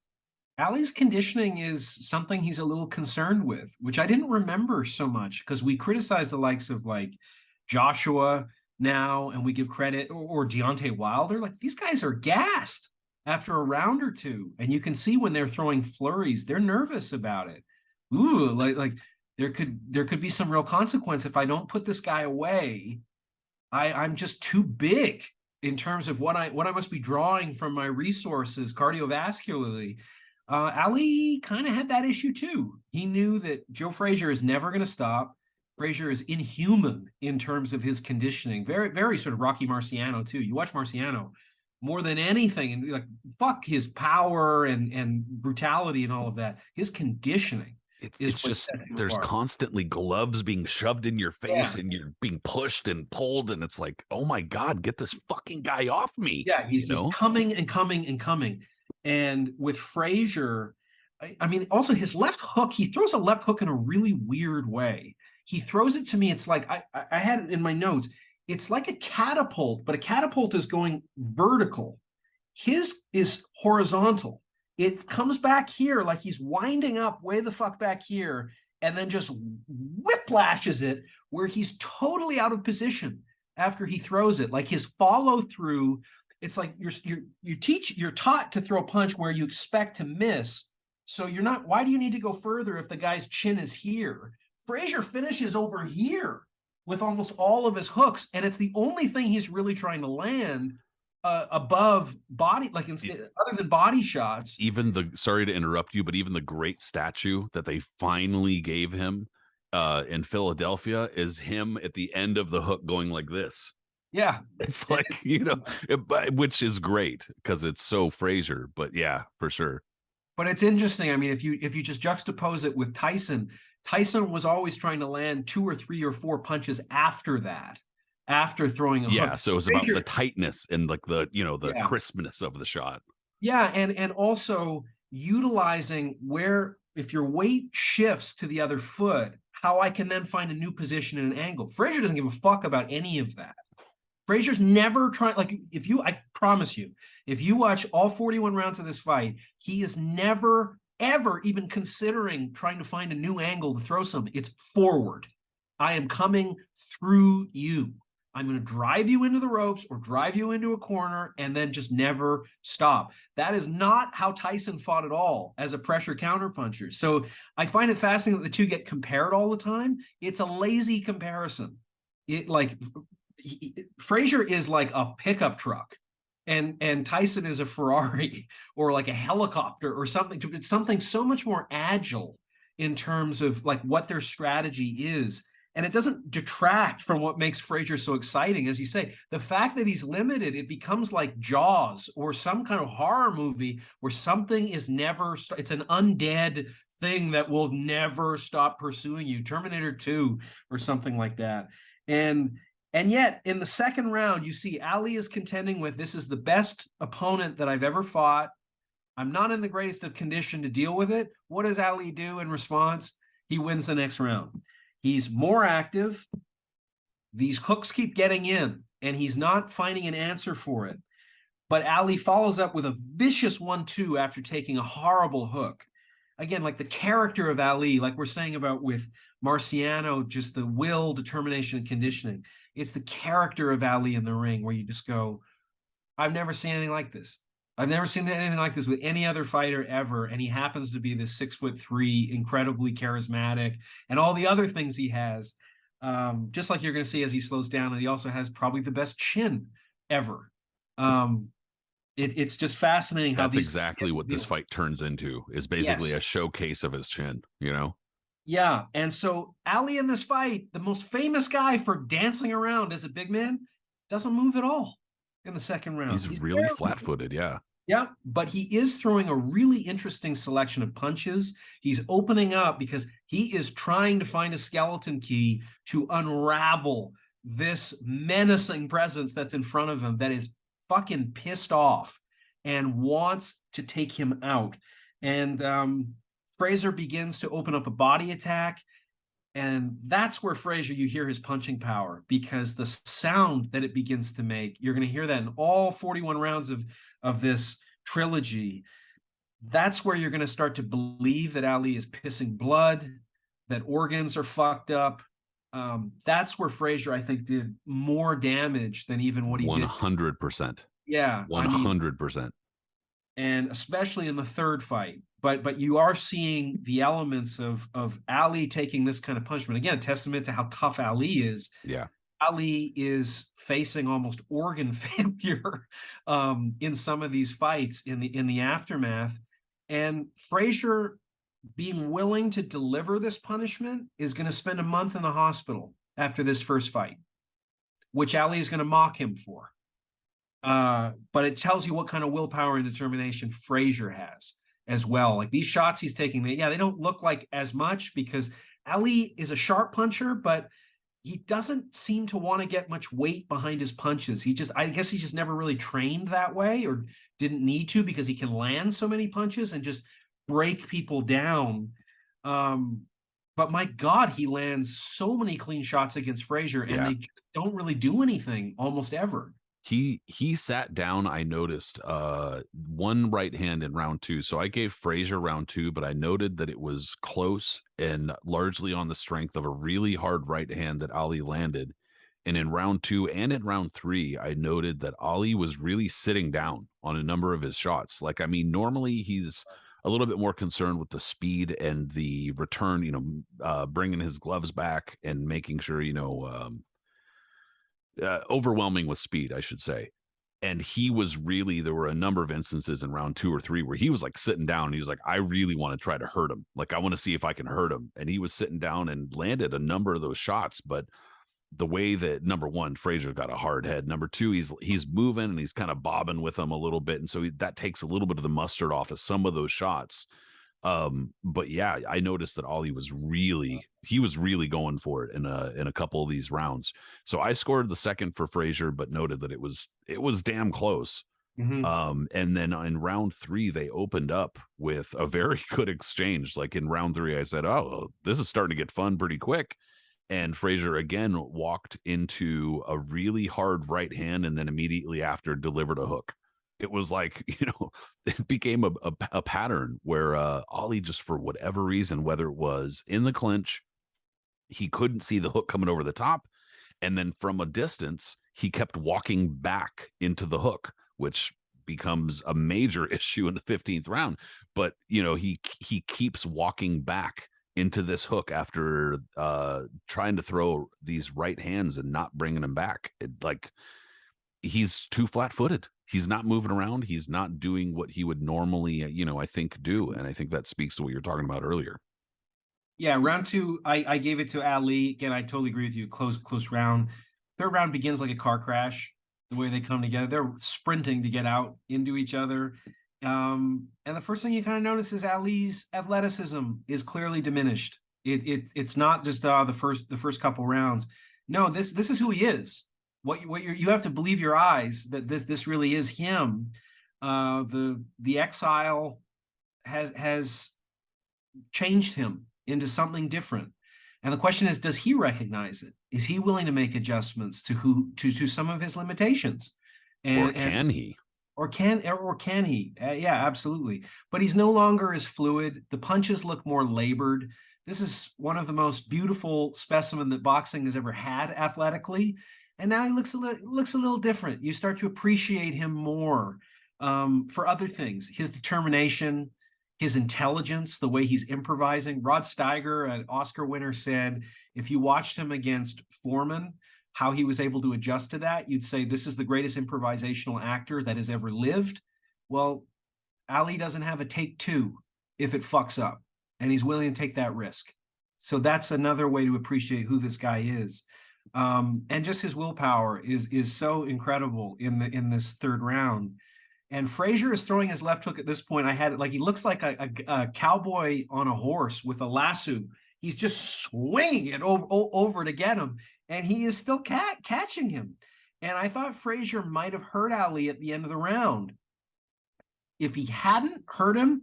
Ali's conditioning is something he's a little concerned with, which I didn't remember so much because we criticize the likes of like Joshua now, and we give credit or Deontay Wilder. Like, these guys are gassed after a round or two. And you can see when they're throwing flurries, they're nervous about it. Ooh, like there could be some real consequence if I don't put this guy away. I'm just too big in terms of what I must be drawing from my resources cardiovascularly. Ali kind of had that issue too. He knew that Joe Frazier is never going to stop. Frazier is inhuman in terms of his conditioning. Very, very sort of Rocky Marciano too. You watch Marciano more than anything, and like fuck his power and brutality and all of that. His conditioning It's is what just sets him there's apart. constantly gloves being shoved in your face Yeah, and you're being pushed and pulled, and it's like, oh my God, get this fucking guy off me, yeah, you he's know? coming and coming and coming. And with Frazier, I mean, also his left hook, he throws a left hook in a really weird way. He throws it to me. It's like I had it in my notes. It's like a catapult, but a catapult is going vertical. His is horizontal. It comes back here like he's winding up way the fuck back here, and then just whiplashes it where he's totally out of position after he throws it. Like his follow through, it's like you're taught to throw a punch where you expect to miss. So you're not. Why do you need to go further if the guy's chin is here? Frazier finishes over here with almost all of his hooks, and it's the only thing he's really trying to land above body, like other than body shots. Even the sorry to interrupt you, but even the great statue that they finally gave him in Philadelphia is him at the end of the hook going like this. Yeah, It's like, which is great because it's so Frazier, but yeah, for sure. but it's interesting. I mean, if you just juxtapose it with Tyson, Tyson was always trying to land 2 or 3 or 4 punches after that, after throwing a Yeah, hook. so it's about the Frazier, tightness and like the yeah, crispness of the shot. yeah, and also utilizing where if your weight shifts to the other foot, how I can then find a new position and an angle. Frazier doesn't give a fuck about any of that. Frazier's never trying, like, I promise you, if you watch all 41 rounds of this fight, he is never, ever even considering trying to find a new angle to throw something. It's forward. I am coming through you. I'm going to drive you into the ropes or drive you into a corner and then just never stop. That is not how Tyson fought at all as a pressure counterpuncher. So I find it fascinating that the two get compared all the time. It's a lazy comparison. It like Frazier is like a pickup truck, and Tyson is a Ferrari or like a helicopter or something. It's something so much more agile in terms of like what their strategy is. And it doesn't detract from what makes Frazier so exciting. As you say, the fact that he's limited, it becomes like Jaws or some kind of horror movie where something is never, it's an undead thing that will never stop pursuing you. Terminator 2 or something like that. And yet, in the second round, you see Ali is contending with, this is the best opponent that I've ever fought. I'm not in the greatest of condition to deal with it. What does Ali do in response? He wins the next round. He's more active. These hooks keep getting in, and he's not finding an answer for it. But Ali follows up with a vicious 1-2 after taking a horrible hook. Again, like the character of Ali, like we're saying about with Marciano, just the will, determination, and conditioning. It's the character of Ali in the ring where you just go, I've never seen anything like this. I've never seen anything like this with any other fighter ever. And he happens to be this 6'3", incredibly charismatic, and all the other things he has. Just like you're going to see as he slows down, and he also has probably the best chin ever. It's just fascinating how That's these. exactly what this fight turns into, is basically Yes. a showcase of his chin. Yeah. And so Ali in this fight, the most famous guy for dancing around as a big man, doesn't move at all in the second round. He's He's really barely. flat-footed, yeah. Yeah, but he is throwing a really interesting selection of punches. He's opening up because he is trying to find a skeleton key to unravel this menacing presence that's in front of him that is fucking pissed off and wants to take him out. And Frazier begins to open up a body attack. And that's where Frazier, you hear his punching power, because the sound that it begins to make, you're going to hear that in all 41 rounds of this trilogy. That's where you're going to start to believe that Ali is pissing blood, that organs are fucked up. That's where Frazier, I think, did more damage than even what he did. 100%. Yeah, I mean, 100%. and especially in the third fight. But you are seeing the elements of Ali taking this kind of punishment. Again, a testament to how tough Ali is. Yeah. Ali is facing almost organ failure in some of these fights in the aftermath. And Frazier being willing to deliver this punishment is going to spend a month in the hospital after this first fight, which Ali is going to mock him for. But it tells you what kind of willpower and determination Frazier has as well. Like these shots he's taking, they don't look like as much because Ali is a sharp puncher, but he doesn't seem to want to get much weight behind his punches. I guess he just never really trained that way or didn't need to because he can land so many punches and just break people down. But my God, he lands so many clean shots against Frazier, and Yeah. they just don't really do anything almost ever. He sat down. I noticed one right hand in round two. So I gave Frazier round two, but I noted that it was close and largely on the strength of a really hard right hand that Ali landed. And in round two and in round three, I noted that Ali was really sitting down on a number of his shots. Like, I mean, normally he's a little bit more concerned with the speed and the return, bringing his gloves back and making sure, overwhelming with speed, I should say. And he was really, there were a number of instances in round two or three where he was like sitting down and he was like, I really want to try to hurt him. Like, I want to see if I can hurt him. And he was sitting down and landed a number of those shots. But the way that, number one, Frazier's got a hard head. Number two, he's moving and he's kind of bobbing with them a little bit. And so that takes a little bit of the mustard off of some of those shots. But yeah, I noticed that Ollie was really going for it in a couple of these rounds. So I scored the second for Frazier, but noted that it was damn close. Mm-hmm. And then in round three, they opened up with a very good exchange. Like in round three, I said, oh, this is starting to get fun pretty quick. And Frazier again walked into a really hard right hand and then immediately after delivered a hook. It was like, it became a pattern where Ollie, just for whatever reason, whether it was in the clinch, he couldn't see the hook coming over the top. And then from a distance, he kept walking back into the hook, which becomes a major issue in the 15th round. But, he keeps walking back into this hook after trying to throw these right hands and not bringing them back. He's too flat-footed. He's not moving around. He's not doing what he would normally, I think, do. And I think that speaks to what you're talking about earlier. Yeah, round two, I gave it to Ali. Again, I totally agree with you. Close round. Third round begins like a car crash. The way they come together, they're sprinting to get out into each other. And the first thing you kind of notice is Ali's athleticism is clearly diminished. It's not just the first couple rounds. No, this is who he is. What you have to believe your eyes that this really is him. The exile has changed him into something different. And the question is, does he recognize it? Is he willing to make adjustments to some of his limitations? Or can he? Or can he? Yeah, absolutely. But he's no longer as fluid. The punches look more labored. This is one of the most beautiful specimen that boxing has ever had athletically. And now he looks a little different. You start to appreciate him more for other things. His determination, his intelligence, the way he's improvising. Rod Steiger, an Oscar winner, said if you watched him against Foreman, how he was able to adjust to that, you'd say this is the greatest improvisational actor that has ever lived. Well, Ali doesn't have a take two if it fucks up, and he's willing to take that risk. So that's another way to appreciate who this guy is. And just his willpower is so incredible in this third round. And Frazier is throwing his left hook at this point. I had it like he looks like a cowboy on a horse with a lasso. He's just swinging it over to get him, and he is still catching him. And I thought Frazier might have hurt Ali at the end of the round. If he hadn't hurt him,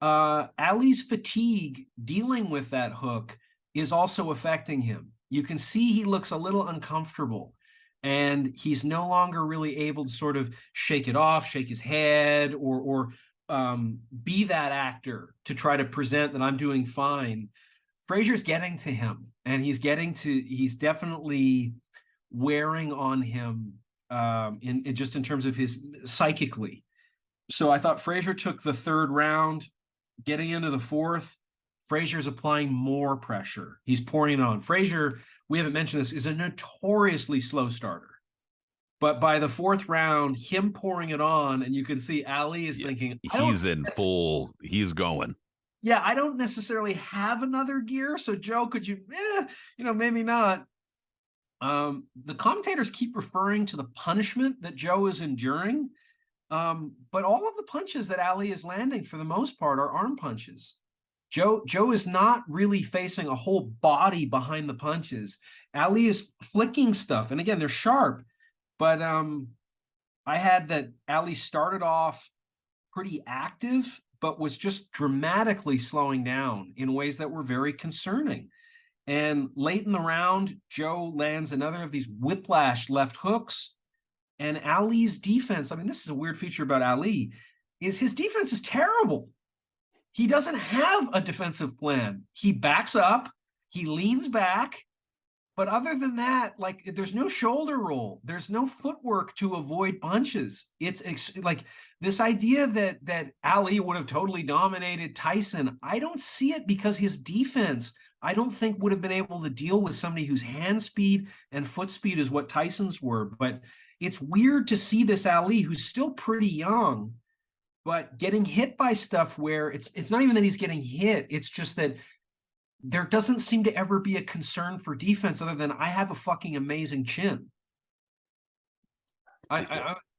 Ali's fatigue dealing with that hook is also affecting him. You can see he looks a little uncomfortable, and he's no longer really able to sort of shake it off, shake his head, or be that actor to try to present that I'm doing fine. Frazier's getting to him, and he's definitely wearing on him in terms of his psychically. So I thought Frazier took the third round. Getting into the fourth, Frazier's applying more pressure. He's pouring it on. Frazier, we haven't mentioned this, is a notoriously slow starter. But by the fourth round, him pouring it on, and you can see Ali is Yeah, thinking, he's in full. He's going. yeah, I don't necessarily have another gear. So Joe, could you, maybe not. The commentators keep referring to the punishment that Joe is enduring. But all of the punches that Ali is landing for the most part are arm punches. Joe is not really facing a whole body behind the punches. Ali is flicking stuff. And again, they're sharp. But I had that Ali started off pretty active, but was just dramatically slowing down in ways that were very concerning. And late in the round, Joe lands another of these whiplash left hooks. And Ali's defense, I mean, this is a weird feature about Ali, is his defense is terrible. He doesn't have a defensive plan. He backs up, he leans back, but other than that, like there's no shoulder roll, there's no footwork to avoid punches. It's like this idea that Ali would have totally dominated Tyson. I don't see it because his defense, I don't think would have been able to deal with somebody whose hand speed and foot speed is what Tyson's were. But it's weird to see this Ali, who's still pretty young, but getting hit by stuff where it's not even that he's getting hit. It's just that there doesn't seem to ever be a concern for defense other than I have a fucking amazing chin.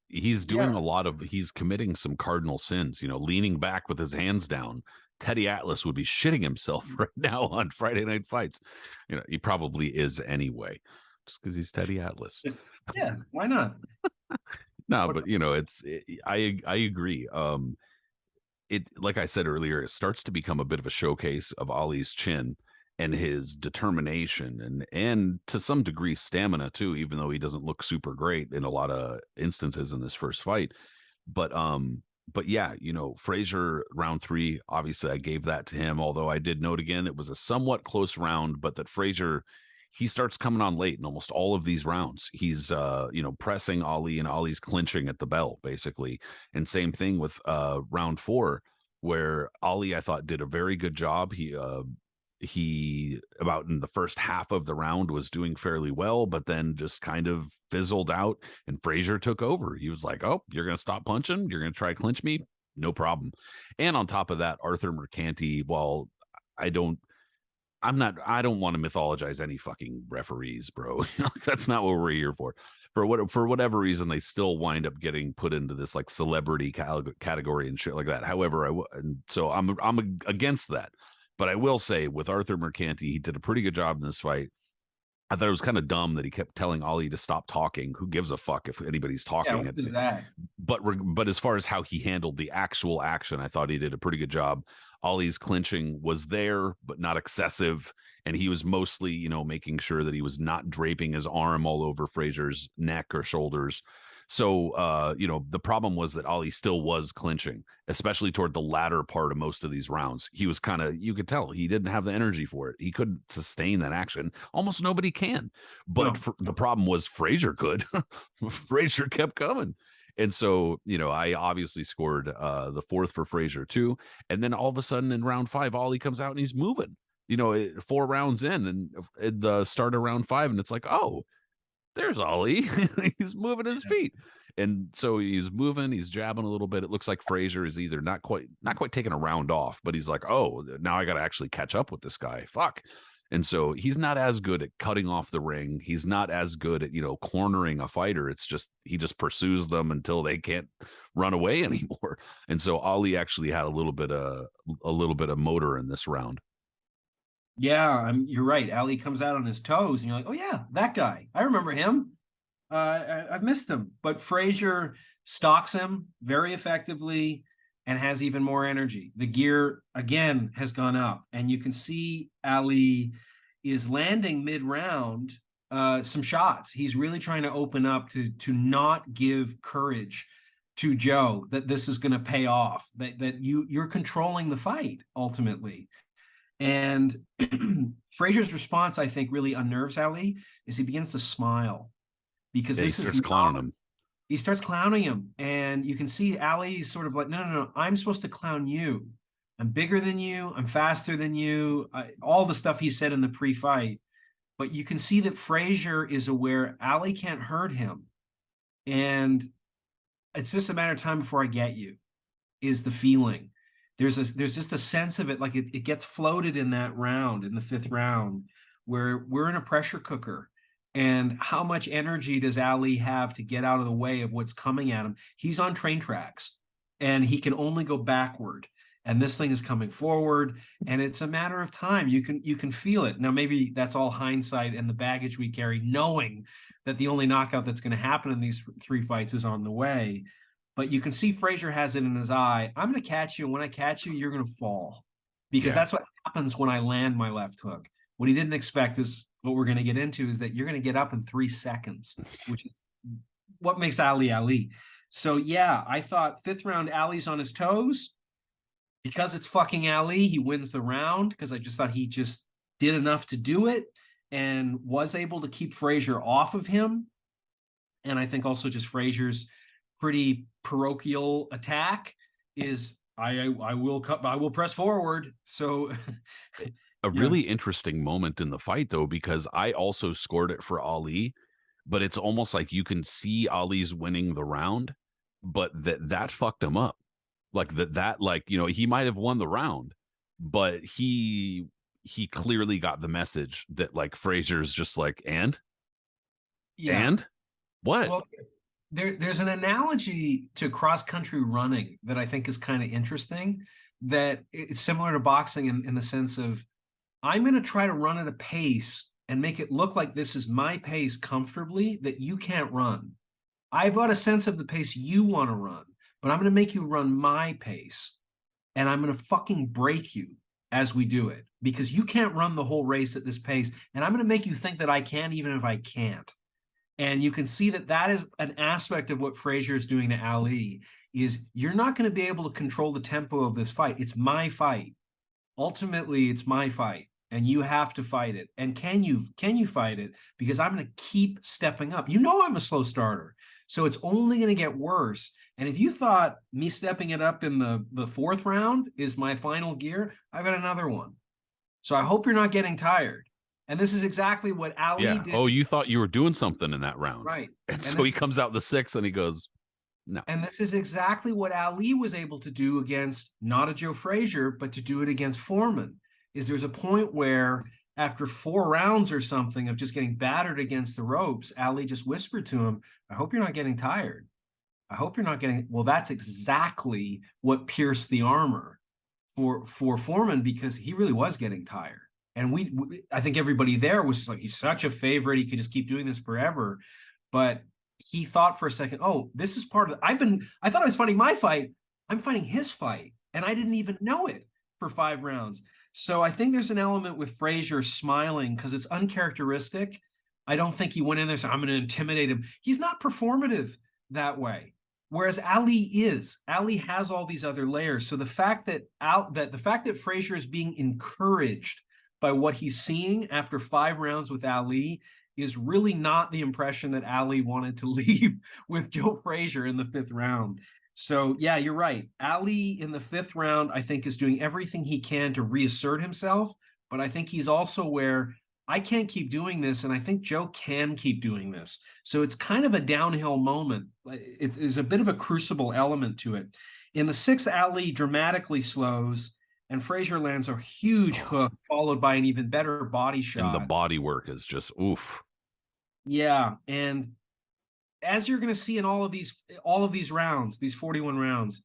He's doing Yeah. a lot of. He's committing some cardinal sins. Leaning back with his hands down. Teddy Atlas would be shitting himself right now on Friday Night Fights. He probably is anyway, just because he's Teddy Atlas. Yeah, why not? No, but I agree. It, like I said earlier, it starts to become a bit of a showcase of Ali's chin and his determination and to some degree stamina too, even though he doesn't look super great in a lot of instances in this first fight. But yeah, Frazier round three, obviously I gave that to him, although I did note again it was a somewhat close round, but that Frazier, he starts coming on late in almost all of these rounds. He's pressing Ali, and Ali's clinching at the bell basically. And same thing with round four, where Ali I thought did a very good job. He about in the first half of the round was doing fairly well, but then just kind of fizzled out, and Frazier took over. He was like, "Oh, you're gonna stop punching? You're gonna try to clinch me? No problem." And on top of that, Arthur Mercanti, while I don't I don't want to mythologize any fucking referees, bro. That's not what we're here for. For whatever reason, they still wind up getting put into this like celebrity category and shit like that. However, and so I'm against that. But I will say with Arthur Mercanti, he did a pretty good job in this fight. I thought it was kind of dumb that he kept telling Ali to stop talking. Who gives a fuck if anybody's Yeah, talking? what is that? But as far as how he handled the actual action, I thought he did a pretty good job. Ali's clinching was there, but not excessive. And he was mostly, making sure that he was not draping his arm all over Frazier's neck or shoulders. So, the problem was that Ali still was clinching, especially toward the latter part of most of these rounds. He was kind of, you could tell he didn't have the energy for it. He couldn't sustain that action. Almost nobody can. But No. the problem was Frazier could. Frazier kept coming. And so, I obviously scored the fourth for Frazier too. And then all of a sudden in round five, Ali comes out and he's moving, 4 rounds in and at the start of round five. And it's like, oh, there's Ali. He's moving his feet. And so he's moving, he's jabbing a little bit. It looks like Frazier is either not quite taking a round off, but he's like, oh, now I got to actually catch up with this guy. Fuck. And so he's not as good at cutting off the ring. He's not as good at, cornering a fighter. It's just he just pursues them until they can't run away anymore. And so Ali actually had a little bit of motor in this round. Yeah, you're right. Ali comes out on his toes, and you're like, oh yeah, that guy. I remember him. I've missed him. But Frazier stalks him very effectively and has even more energy. The gear again has gone up, and you can see Ali is landing mid-round some shots. He's really trying to open up to not give courage to Joe that this is going to pay off. That you're controlling the fight ultimately. And Frazier's response, I think, really unnerves Ali. Is he begins to smile because Yeah, he this is starts clowning him. he starts clowning him, and you can see Ali sort of like, no, no, no, I'm supposed to clown you. I'm bigger than you. I'm faster than you. All the stuff he said in the pre-fight. But you can see that Frazier is aware Ali can't hurt him. And it's just a matter of time before I get you, is the feeling. There's just a sense of it, like it gets floated in that round, in the fifth round, where we're in a pressure cooker. And how much energy does Ali have to get out of the way of what's coming at him? He's on train tracks and he can only go backward. And this thing is coming forward, and it's a matter of time. You can feel it. Now, maybe that's all hindsight and the baggage we carry, knowing that the only knockout that's going to happen in these three fights is on the way. But you can see Frazier has it in his eye. I'm going to catch you. And when I catch you, you're going to fall, because Yeah. that's what happens when I land my left hook. What he didn't expect is what we're going to get into, is that you're going to get up in 3 seconds, which is what makes Ali Ali. So, yeah, I thought fifth round, Ali's on his toes. Because it's fucking Ali, he wins the round, because I just thought he just did enough to do it and was able to keep Frazier off of him. And I think also just Frazier's pretty parochial attack is I will press forward. So A yeah, really interesting moment in the fight, though, because I also scored it for Ali, but it's almost like you can see Ali's winning the round, but that fucked him up. Like like, he might have won the round, but he clearly got the message that, like, Frazier's just like, yeah. and what? Well, there's an analogy to cross country running that I think is kind of interesting. That it's similar to boxing in the sense of, I'm going to try to run at a pace and make it look like this is my pace comfortably that you can't run. I've got a sense of the pace you want to run, but I'm going to make you run my pace, and I'm going to fucking break you as we do it, because you can't run the whole race at this pace, and I'm going to make you think that I can, even if I can't. And you can see that that is an aspect of what Frazier is doing to Ali, is you're not going to be able to control the tempo of this fight. It's my fight. Ultimately, it's my fight, and you have to fight it. And can you fight it? Because I'm going to keep stepping up. You know I'm a slow starter, so it's only going to get worse. And if you thought me stepping it up in the fourth round is my final gear, I've got another one. So I hope you're not getting tired. And this is exactly what Ali Yeah. did. Oh, you thought you were doing something in that round. Right. And And so he this, comes out the sixth and he goes, no. and this is exactly what Ali was able to do against not a Joe Frazier, but to do it against Foreman. Is there's a point where after 4 rounds or something of just getting battered against the ropes, Ali just whispered to him, I hope you're not getting tired. I hope you're not getting, well, that's exactly what pierced the armor for Foreman, because he really was getting tired. And I think everybody there was just like, he's such a favorite, he could just keep doing this forever. But he thought for a second, oh, this is part of I thought I was fighting my fight. I'm fighting his fight. And I didn't even know it for 5 rounds. So I think there's an element with Frazier smiling, because it's uncharacteristic. I don't think he went in there saying, I'm going to intimidate him. He's not performative that way. Whereas Ali has all these other layers. So the fact that Frazier is being encouraged by what he's seeing after 5 rounds with Ali is really not the impression that Ali wanted to leave with Joe Frazier in the 5th round. So yeah, you're right. Ali in the 5th round, I think, is doing everything he can to reassert himself, but I think he's also where I can't keep doing this, and I think Joe can keep doing this. So it's kind of a downhill moment. It's a bit of a crucible element to it. In the 6th, Ali dramatically slows, and Frazier lands a huge hook, followed by an even better body shot. And the body work is just oof. Yeah, and as you're going to see in all of these rounds, these 41 rounds,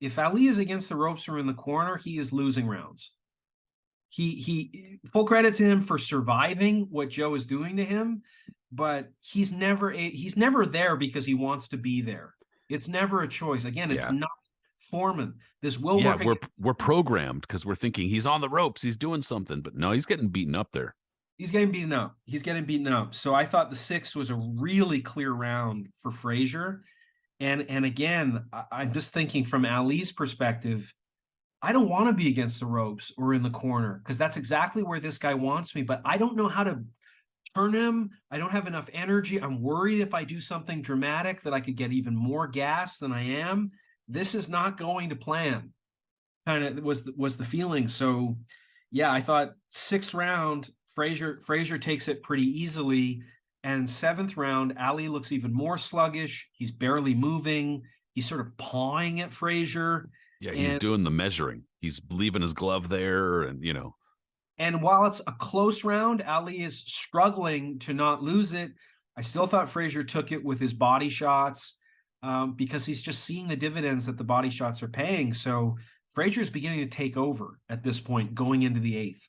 if Ali is against the ropes or in the corner, he is losing rounds. He full credit to him for surviving what Joe is doing to him, but he's never there because he wants to be there. It's never a choice. Again, it's not Foreman. This will work. We're programmed because we're thinking he's on the ropes, he's doing something, but no, he's getting beaten up there. He's getting beaten up. So I thought the 6th was a really clear round for Frazier. And again, I'm just thinking from Ali's perspective, I don't want to be against the ropes or in the corner, because that's exactly where this guy wants me, but I don't know how to turn him. I don't have enough energy. I'm worried if I do something dramatic that I could get even more gas than I am. This is not going to plan. Kind of was the feeling. So yeah, I thought sixth round, Frazier takes it pretty easily. And seventh round, Ali looks even more sluggish. He's barely moving. He's sort of pawing at Frazier. Yeah, he's And doing the measuring. He's leaving his glove there, and And while it's a close round, Ali is struggling to not lose it. I still thought Frazier took it with his body shots, because he's just seeing the dividends that the body shots are paying. So Frazier is beginning to take over at this point, going into the eighth.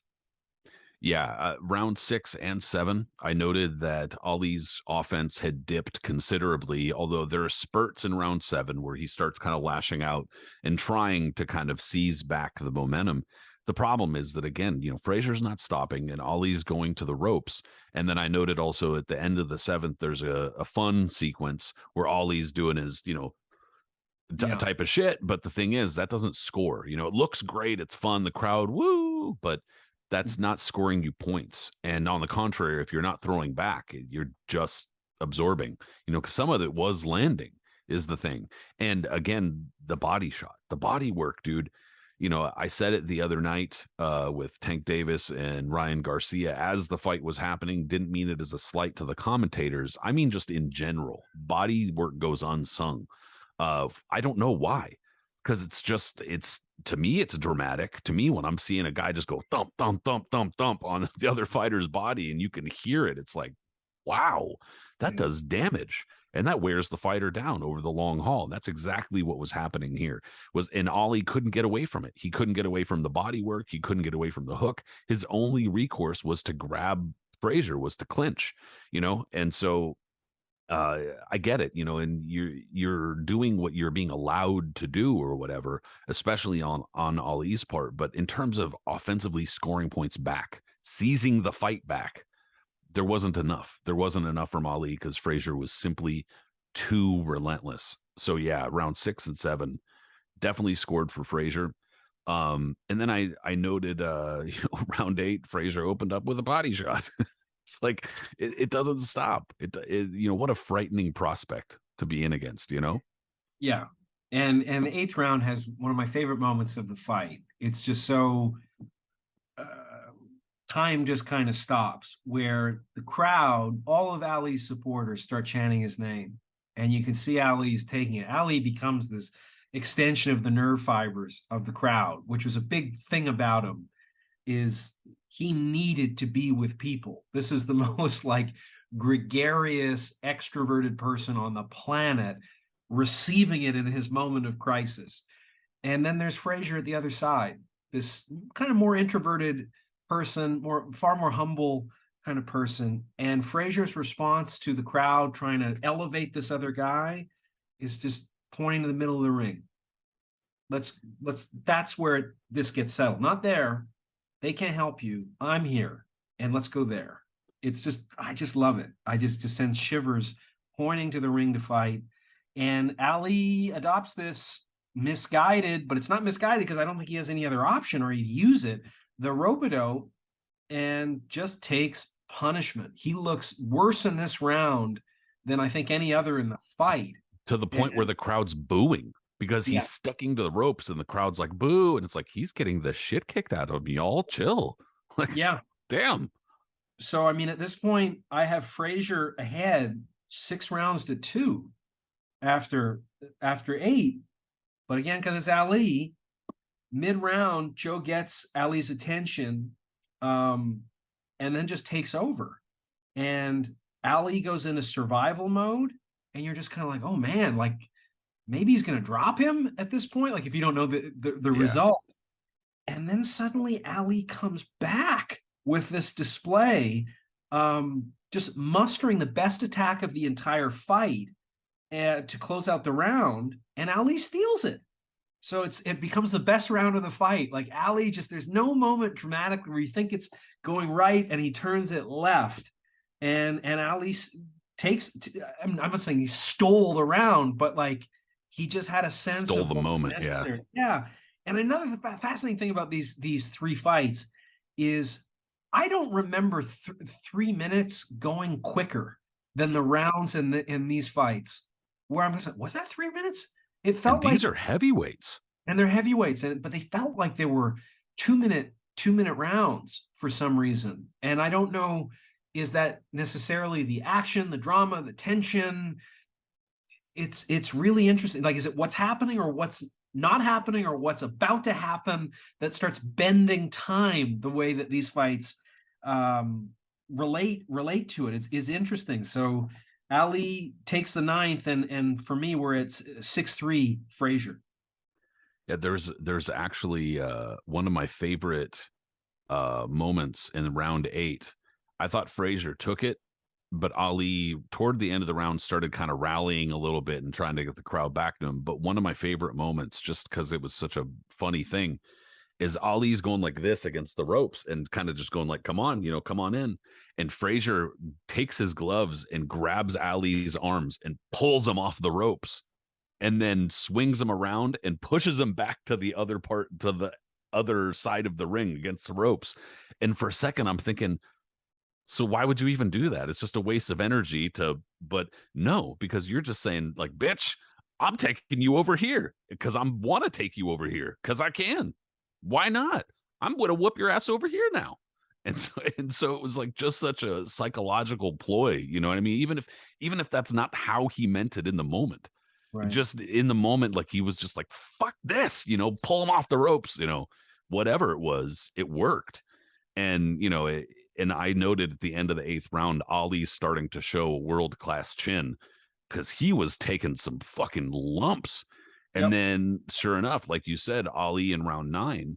yeah, round 6 and 7, I noted that Ali's offense had dipped considerably, although there are spurts in round 7 where he starts kind of lashing out and trying to kind of seize back the momentum. The problem is that, again, Frazier's not stopping and Ali's going to the ropes. And then I noted also at the end of the 7th, there's a fun sequence where Ali's doing his, Yeah. type of shit. But the thing is, that doesn't score. It looks great. It's fun. The crowd, woo, but that's not scoring you points. And on the contrary, if you're not throwing back, you're just absorbing, because some of it was landing is the thing. And again, the body shot, the body work, dude. I said it the other night with Tank Davis and Ryan Garcia as the fight was happening. Didn't mean it as a slight to the commentators. I mean, just in general, body work goes unsung. I don't know why, because it's to me, it's dramatic. To me, when I'm seeing a guy just go thump, thump, thump, thump, thump on the other fighter's body and you can hear it, it's like, wow, that does damage. And that wears the fighter down over the long haul. And that's exactly what was happening here. And Ali couldn't get away from it. He couldn't get away from the body work. He couldn't get away from the hook. His only recourse was to grab Frazier, was to clinch, and so I get it, and you're doing what you're being allowed to do or whatever, especially on Ali's part. But in terms of offensively scoring points back, seizing the fight back, there wasn't enough. There wasn't enough from Ali because Frazier was simply too relentless. So yeah, round 6 and 7 definitely scored for Frazier. And then I noted round 8, Frazier opened up with a body shot. It's like it doesn't stop. What a frightening prospect to be in against. Yeah. And the eighth round has one of my favorite moments of the fight. It's just so uh, time just kind of stops where the crowd, all of Ali's supporters start chanting his name. And you can see Ali's taking it. Ali becomes this extension of the nerve fibers of the crowd, which was a big thing about him, is he needed to be with people. This is the most like gregarious, extroverted person on the planet, receiving it in his moment of crisis. And then there's Frazier at the other side, this kind of more introverted person, far more humble kind of person. And Frazier's response to the crowd trying to elevate this other guy is just pointing to the middle of the ring. That's where this gets settled. Not there. They can't help you. I'm here. And let's go there. It's just, I just love it. I just send shivers pointing to the ring to fight. And Ali adopts this misguided, but it's not misguided because I don't think he has any other option or he'd use it, the rope-a-dope, and just takes punishment. He looks worse in this round than I think any other in the fight. To the point where the crowd's booing because he's sticking to the ropes and the crowd's like, boo. And it's like, he's getting the shit kicked out of me. All chill. Like, yeah. Damn. So, I mean, at this point, I have Frazier ahead 6 rounds to 2 after 8. But again, because it's Ali, mid-round, Joe gets Ali's attention, and then just takes over. And Ali goes into survival mode, and you're just kind of like, oh man, like maybe he's going to drop him at this point. Like if you don't know the result. And then suddenly Ali comes back with this display, just mustering the best attack of the entire fight to close out the round, and Ali steals it. So it becomes the best round of the fight. Like Ali there's no moment dramatically where you think it's going right and he turns it left. And Ali takes, I'm not saying he stole the round, but like he just had a sense stole of the moment. Yeah. And another fascinating thing about these 3 fights is I don't remember 3 minutes going quicker than the rounds in these fights. Where I'm just like, was that 3 minutes? It And felt like, these are heavyweights. and they're heavyweights, but they felt like they were 2 minute rounds for some reason. And I don't know, is that necessarily the action, the drama, the tension? It's really interesting. Like, is it what's happening or what's not happening or what's about to happen that starts bending time the way that these fights um, relate to it? Is interesting. So Ali takes the ninth, and for me, where it's 6-3 Frazier. Yeah, there's actually one of my favorite moments in round 8. I thought Frazier took it, but Ali toward the end of the round started kind of rallying a little bit and trying to get the crowd back to him. But one of my favorite moments, just because it was such a funny thing, is Ali's going like this against the ropes and kind of just going like, come on, come on in. And Frazier takes his gloves and grabs Ali's arms and pulls him off the ropes and then swings him around and pushes him back to the other side of the ring against the ropes. And for a second, I'm thinking, so why would you even do that? It's just a waste of energy but no, because you're just saying like, bitch, I'm taking you over here because I want to take you over here because I can. Why not? I'm going to whoop your ass over here now. And so it was like just such a psychological ploy, you know what I mean? Even if that's not how he meant it in the moment, Right. just in the moment, like he was just like, fuck this, pull him off the ropes, whatever it was, it worked. And, and I noted at the end of the 8th round, Ali's starting to show world class chin because he was taking some fucking lumps. And Yep. then, sure enough, like you said, Ali in round 9,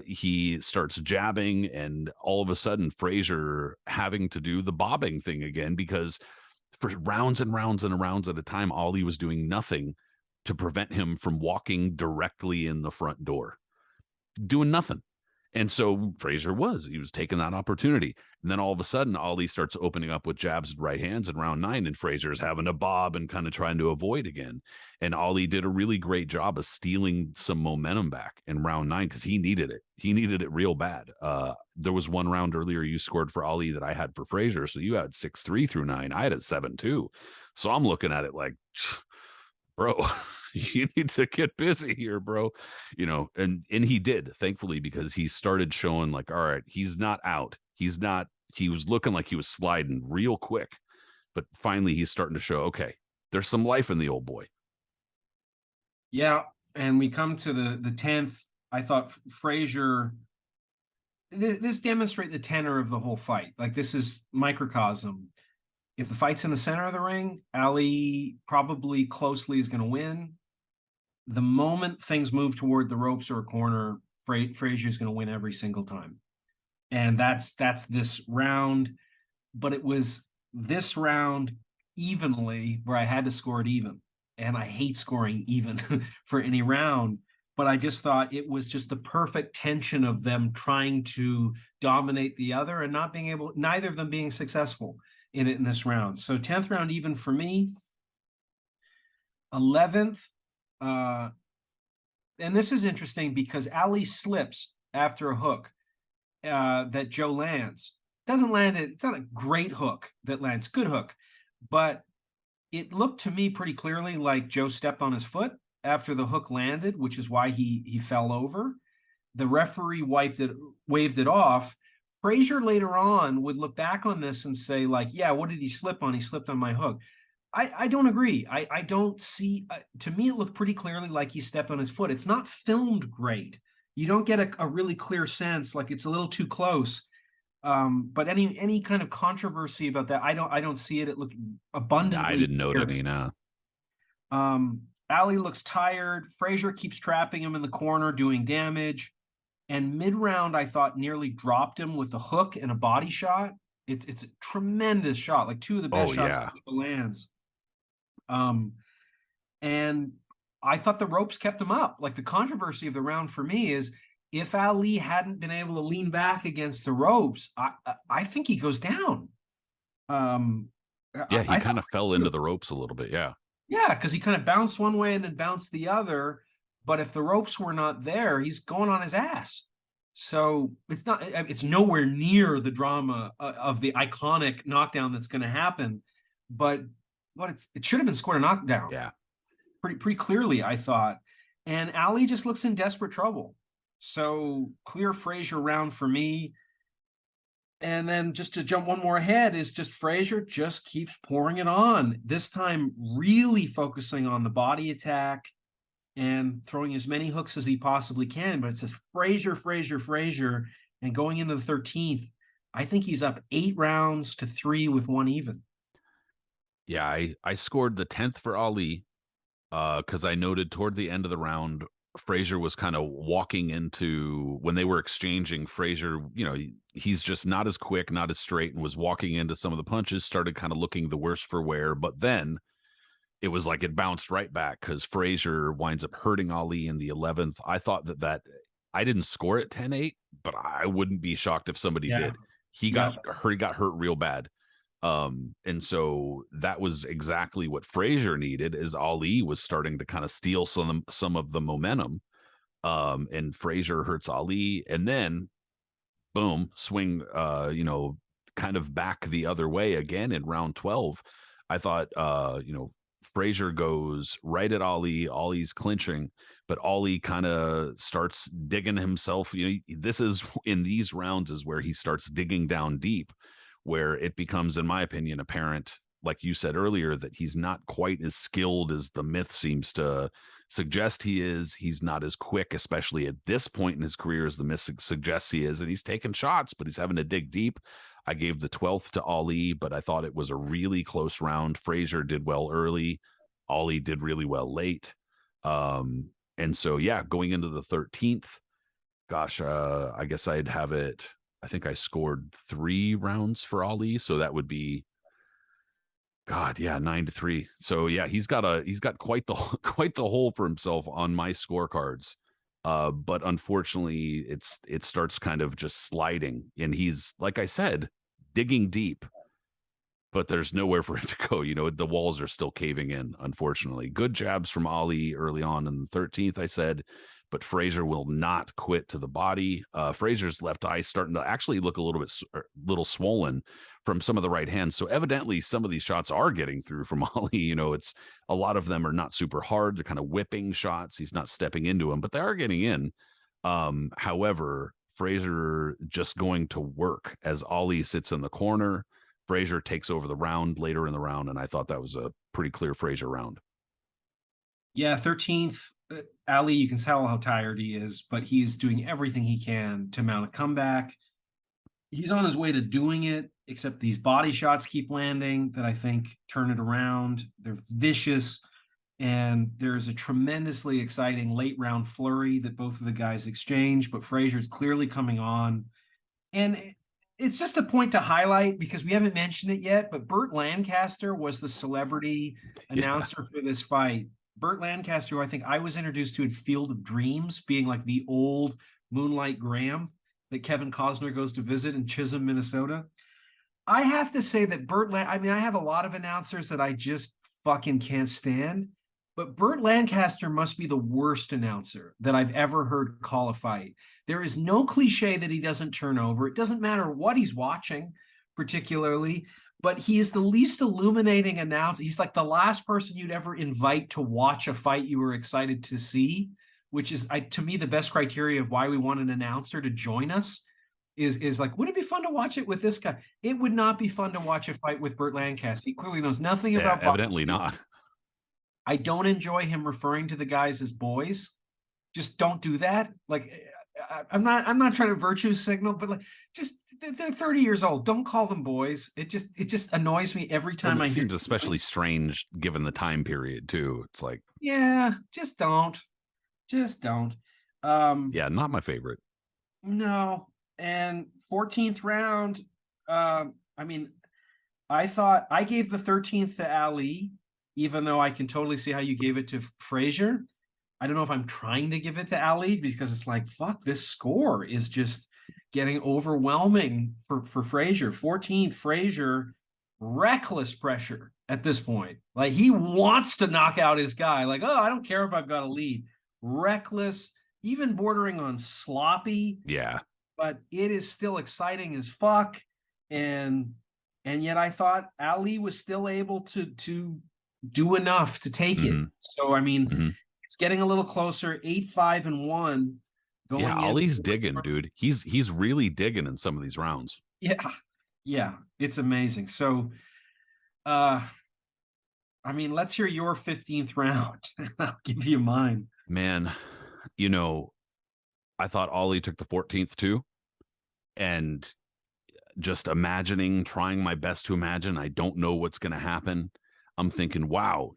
he starts jabbing, and all of a sudden, Frazier having to do the bobbing thing again because for rounds and rounds and rounds at a time, Ali was doing nothing to prevent him from walking directly in the front door, doing nothing. And so Frazier he was taking that opportunity. And then all of a sudden, Ali starts opening up with jabs and right hands in round 9, and Frazier's having to bob and kind of trying to avoid again. And Ali did a really great job of stealing some momentum back in round 9 because he needed it. He needed it real bad. There was one round earlier you scored for Ali that I had for Frazier. So you had 6-3 through 9. I had it 7-2. So I'm looking at it like, bro, you need to get busy here, bro. And he did, thankfully, because he started showing like, all right, he's not out. He was looking like he was sliding real quick, but finally he's starting to show, okay, there's some life in the old boy. Yeah, and we come to the 10th. I thought Frazier, this demonstrate the tenor of the whole fight. Like, this is microcosm. If the fight's in the center of the ring, Ali probably closely is going to win. The moment things move toward the ropes or a corner, Frazier is going to win every single time. And that's this round. But it was this round evenly where I had to score it even. And I hate scoring even for any round. But I just thought it was just the perfect tension of them trying to dominate the other and not being able, neither of them being successful in it in this round. So 10th round even for me. 11th, and this is interesting because Ali slips after a hook that Joe lands. Doesn't land it. It's not a great hook that lands. Good hook, but it looked to me pretty clearly like Joe stepped on his foot after the hook landed, which is why he fell over. The referee waved it off. Frazier later on would look back on this and say, like, yeah, what did he slip on? He slipped on my hook. I don't agree. I don't see, to me, it looked pretty clearly like he stepped on his foot. It's not filmed great. You don't get a really clear sense, like it's a little too close. But any kind of controversy about that, I don't see it. It looked I abundantly didn't note clear. any, no. Ali looks tired. Frazier keeps trapping him in the corner, doing damage. And mid-round, I thought nearly dropped him with a hook and a body shot. It's a tremendous shot, like two of the best Oh, shots yeah. that lands. And I thought the ropes kept him up. Like, the controversy of the round for me is if Ali hadn't been able to lean back against the ropes, I think he goes down. Yeah, he I kind thought, of fell into the ropes a little bit. Yeah. yeah, because he kind of bounced one way and then bounced the other. But if the ropes were not there, he's going on his ass. So it's nowhere near the drama of the iconic knockdown that's going to happen, but it should have been scored a knockdown Yeah. pretty clearly, I thought. And Ali just looks in desperate trouble. So clear Frazier round for me. And then just to jump one more ahead is just Frazier just keeps pouring it on. This time, really focusing on the body attack and throwing as many hooks as he possibly can. But it's just Frazier, Frazier, Frazier. And going into the 13th, I think he's up 8 rounds to 3 with one even. Yeah, I scored the 10th for Ali because I noted toward the end of the round, Frazier was kind of walking into when they were exchanging. Frazier, he's just not as quick, not as straight, and was walking into some of the punches, started kind of looking the worse for wear. But then it was like it bounced right back because Frazier winds up hurting Ali in the 11th. I thought that I didn't score it 10-8, but I wouldn't be shocked if somebody Yeah. did. He Yeah. got hurt real bad. And so that was exactly what Frazier needed, is Ali was starting to kind of steal some of the momentum. And Frazier hurts Ali, and then boom, swing, kind of back the other way again in round 12. I thought, Frazier goes right at Ali. Ali's clinching, but Ali kind of starts digging himself. This is in these rounds is where he starts digging down deep, where it becomes, in my opinion, apparent, like you said earlier, that he's not quite as skilled as the myth seems to suggest he is. He's not as quick, especially at this point in his career, as the myth suggests he is. And he's taking shots, but he's having to dig deep. I gave the 12th to Ali, but I thought it was a really close round. Frazier did well early. Ali did really well late. And so, yeah, going into the 13th, gosh, I guess I'd have it. I think I scored 3 rounds for Ali. So that would be, God, yeah, 9-3. So yeah, he's got quite the quite the hole for himself on my scorecards. But unfortunately, it starts kind of just sliding, and he's, like I said, digging deep, but there's nowhere for it to go. The walls are still caving in, unfortunately. Good jabs from Ali early on in the 13th, I said, but Frazier will not quit to the body. Frazier's left eye starting to actually look a little swollen from some of the right hands. So evidently some of these shots are getting through from Ali. It's a lot of them are not super hard. They're kind of whipping shots. He's not stepping into them, but they are getting in. However, Frazier just going to work as Ali sits in the corner. Frazier takes over the round later in the round, and I thought that was a pretty clear Frazier round. Yeah, 13th, Ali, you can tell how tired he is, but he's doing everything he can to mount a comeback. He's on his way to doing it, except these body shots keep landing that I think turn it around. They're vicious, and there's a tremendously exciting late round flurry that both of the guys exchange, but Frazier's clearly coming on. And it's just a point to highlight because we haven't mentioned it yet, but Burt Lancaster was the celebrity announcer for this fight. Burt Lancaster, who I think I was introduced to in Field of Dreams, being like the old Moonlight Graham that Kevin Costner goes to visit in Chisholm, Minnesota. I have to say that I have a lot of announcers that I just fucking can't stand, but Burt Lancaster must be the worst announcer that I've ever heard call a fight. There is no cliche that he doesn't turn over. It doesn't matter what he's watching, particularly, but he is the least illuminating announcer. He's like the last person you'd ever invite to watch a fight you were excited to see, which is, to me, the best criteria of why we want an announcer to join us. Is like, would it be fun to watch it with this guy? It would not be fun to watch a fight with Burt Lancaster. He clearly knows nothing Yeah, about evidently boxing. not. I don't enjoy him referring to the guys as boys. Just don't do that. Like, I'm not trying to virtue signal, but like, just they're 30 years old. Don't call them boys. It just annoys me every And time it I hear. seems especially strange given the time period too. It's like, Yeah, just don't. Just don't. yeah, not my favorite. No. And 14th round, I mean, I thought I gave the 13th to Ali, even though I can totally see how you gave it to Frazier. I don't know if I'm trying to give it to Ali because it's like, fuck, this score is just getting overwhelming for Frazier. 14th, Frazier, reckless pressure at this point. Like, he wants to knock out his guy. Like, oh, I don't care if I've got a lead. Reckless, even bordering on sloppy. Yeah. but it is still exciting as fuck. And yet I thought Ali was still able to do enough to take it. Hmm. So I mean, Hmm. it's getting a little closer, 8-5-1 Yeah, going in. Ollie's digging, dude. He's really digging in some of these rounds. Yeah, yeah, it's amazing. So uh I mean, let's hear your 15th round. I'll give you mine. Man, you know, I thought Ollie took the 14th too. And just imagining, trying my best to imagine, I don't know what's going to happen. I'm thinking, wow,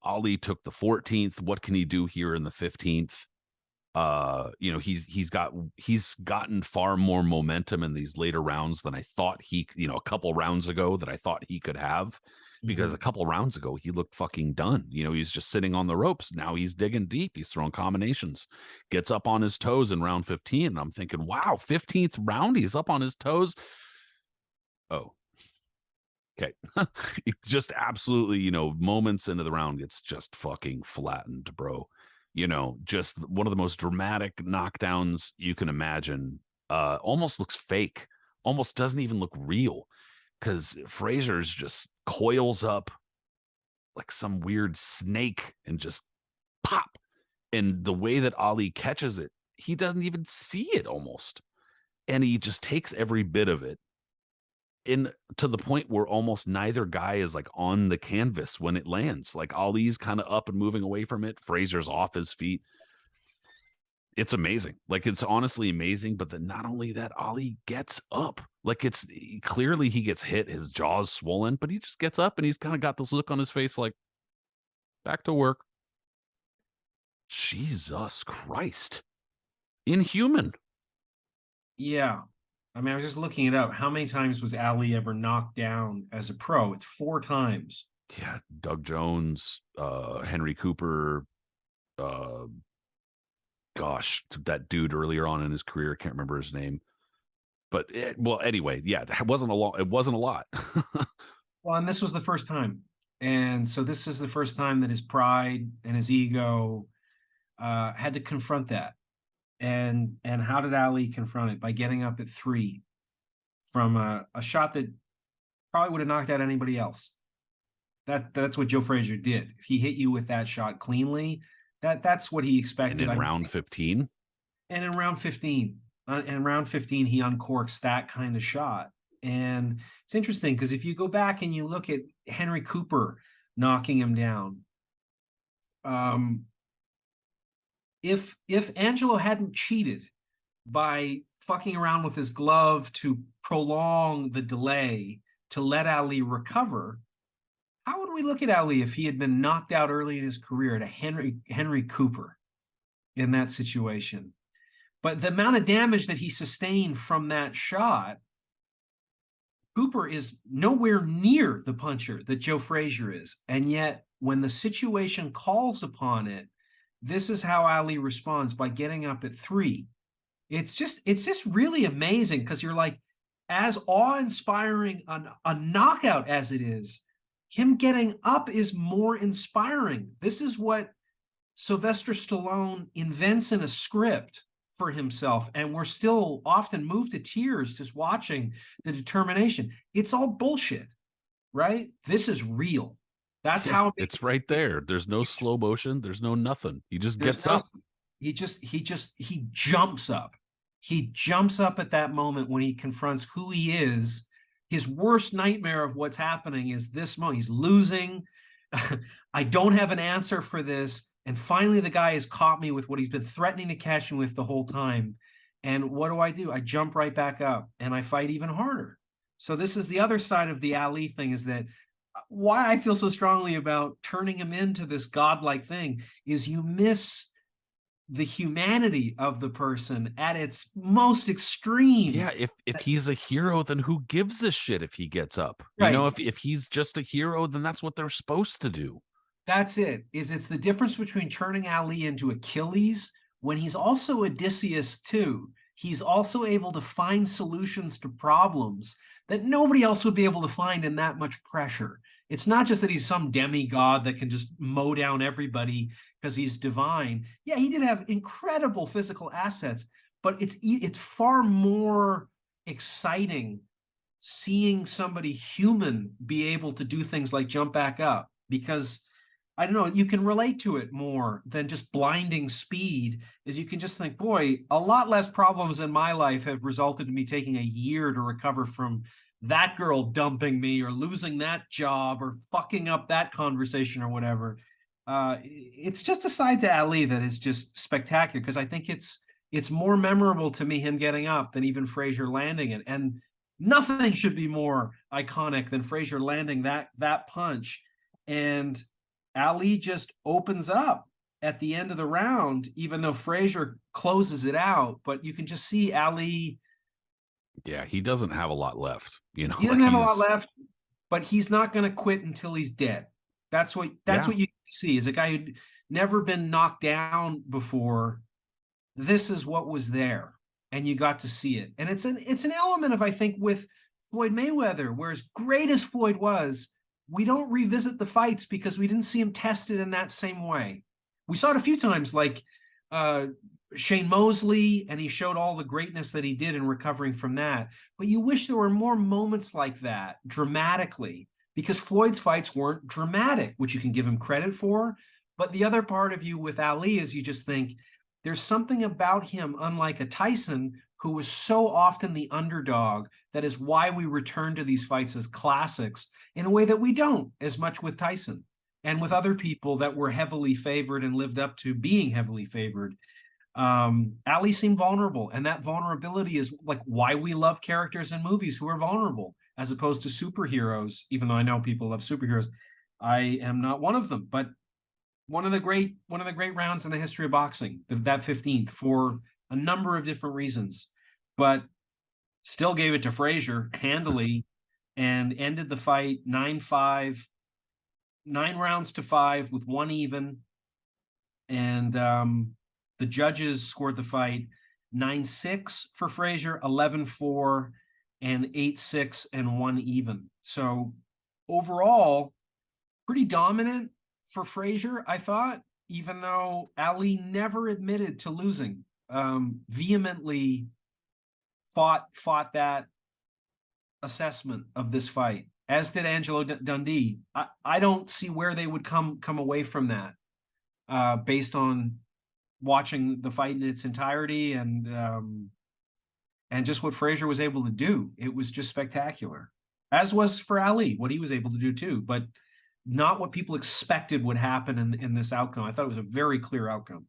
Ollie took the 14th. What can he do here in the 15th? He's gotten far more momentum in these later rounds than I thought a couple rounds ago that I thought he could have, because Mhm. a couple rounds ago he looked fucking done. He's just sitting on the ropes. Now he's digging deep, he's throwing combinations, gets up on his toes in round 15, and I'm thinking, wow, 15th round, he's up on his toes. Oh, okay. It just absolutely, moments into the round gets just fucking flattened, bro. Just one of the most dramatic knockdowns you can imagine. Almost looks fake, almost doesn't even look real, because Frazier's just coils up like some weird snake and just pop. And the way that Ali catches it, he doesn't even see it almost. And he just takes every bit of it, in to the point where almost neither guy is like on the canvas when it lands. Like Ali's kind of up and moving away from it. Frazier's off his feet. It's amazing. Like, it's honestly amazing. But then not only that, Ali gets up. Like, it's clearly he gets hit, his jaw's swollen, but he just gets up and he's kind of got this look on his face like, back to work. Jesus Christ. Inhuman. Yeah. I mean, I was just looking it up. How many times was Ali ever knocked down as a pro? It's 4 times. Yeah. Doug Jones, Henry Cooper, uh, gosh, that dude earlier on in his career, I can't remember his name. But well, anyway, yeah, it wasn't a lot. It wasn't a lot. Well, and this was the first time. And so this is the first time that his pride and his ego had to confront that. And how did Ali confront it? By getting up at 3 from a shot that probably would have knocked out anybody else. That's what Joe Frazier did. If he hit you with that shot cleanly, that's what he And expected. in round 15, And in round 15, he uncorks that kind of shot. And it's interesting because if you go back and you look at Henry Cooper knocking him down, um, if Angelo hadn't cheated by fucking around with his glove to prolong the delay to let Ali recover, how would we look at Ali if he had been knocked out early in his career to Henry Cooper in that situation? But the amount of damage that he sustained from that shot, Cooper is nowhere near the puncher that Joe Frazier is. And yet, when the situation calls upon it, this is how Ali responds, by getting up at 3. It's just really amazing, because you're like, as awe-inspiring a knockout as it is, him getting up is more inspiring. This is what Sylvester Stallone invents in a script for himself, and we're still often moved to tears just watching the determination. It's all bullshit, right? This is real. That's yeah, how it's right there. There's no slow motion. There's no nothing. He just there's gets no up. he jumps up. He jumps up at that moment when he confronts who he is. His worst nightmare of what's happening is this moment. He's losing. I don't have an answer for this. And finally, the guy has caught me with what he's been threatening to catch me with the whole time. And what do? I jump right back up and I fight even harder. So this is the other side of the Ali thing, is that why I feel so strongly about turning him into this godlike thing is you miss the humanity of the person at its most extreme. Yeah, if he's a hero, then who gives a shit if he gets up? Right. If he's just a hero, then that's what they're supposed to do. That's it. It's the difference between turning Ali into Achilles when he's also Odysseus too. He's also able to find solutions to problems that nobody else would be able to find in that much pressure. It's not just that he's some demigod that can just mow down everybody because he's divine. Yeah, he did have incredible physical assets, but it's far more exciting seeing somebody human be able to do things like jump back up, because I don't know, you can relate to it more than just blinding speed, as you can just think, boy, a lot less problems in my life have resulted in me taking a year to recover from that girl dumping me or losing that job or fucking up that conversation or whatever. It's just a side to Ali that is just spectacular, because I think it's more memorable to me him getting up than even Frazier landing it. And nothing should be more iconic than Frazier landing that punch. And Ali just opens up at the end of the round, even though Frazier closes it out. But you can just see Ali. Yeah, he doesn't have a lot left. You know, He like doesn't have a lot he's left, but he's not going to quit until he's dead. That's yeah. what you see is a guy who'd never been knocked down before. This is what was there, and you got to see it. And it's an element of, I think, with Floyd Mayweather, where as great as Floyd was, we don't revisit the fights because we didn't see him tested in that same way. We saw it a few times, like Shane Mosley, and he showed all the greatness that he did in recovering from that. But you wish there were more moments like that dramatically, because Floyd's fights weren't dramatic, which you can give him credit for. But the other part of you with Ali is you just think there's something about him, unlike a Tyson, who was so often the underdog, that is why we return to these fights as classics in a way that we don't as much with Tyson and with other people that were heavily favored and lived up to being heavily favored. Ali seemed vulnerable, and that vulnerability is like why we love characters in movies who are vulnerable as opposed to superheroes. Even though I know people love superheroes, I am not one of them. But one of the great rounds in the history of boxing, that 15th, for a number of different reasons, but still gave it to Frazier handily and ended the fight 9-5, 9 rounds to 5 with one even. And the judges scored the fight 9-6 for Frazier, 11-4, and 8-6 and one even. So overall, pretty dominant for Frazier, I thought, even though Ali never admitted to losing. Vehemently fought that assessment of this fight, as did Angelo Dundee. I don't see where they would come away from that, based on watching the fight in its entirety and just what Frazier was able to do. It was just spectacular, as was for Ali what he was able to do too, but not what people expected would happen in this outcome. I thought it was a very clear outcome.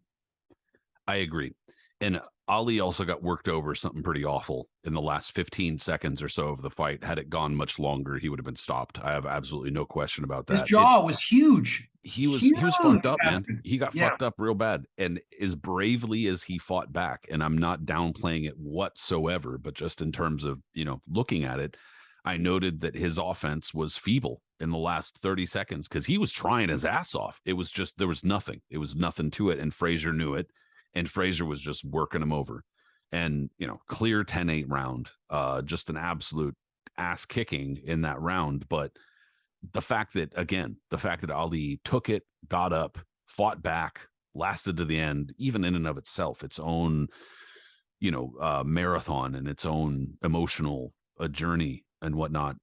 I agree. And Ali also got worked over something pretty awful in the last 15 seconds or so of the fight. Had it gone much longer, he would have been stopped. I have absolutely no question about His that. jaw was huge. He was fucked up, man. Bastard. He got Yeah. fucked up real bad. And as bravely as he fought back, and I'm not downplaying it whatsoever, but just in terms of, looking at it, I noted that his offense was feeble in the last 30 seconds because he was trying his ass off. It was just, there was nothing. It was nothing to it. And Frazier knew it. And Frazier was just working him over. And, clear 10-8 round, just an absolute ass kicking in that round. But the fact that Ali took it, got up, fought back, lasted to the end, even in and of itself, its own, marathon and its own emotional journey and whatnot.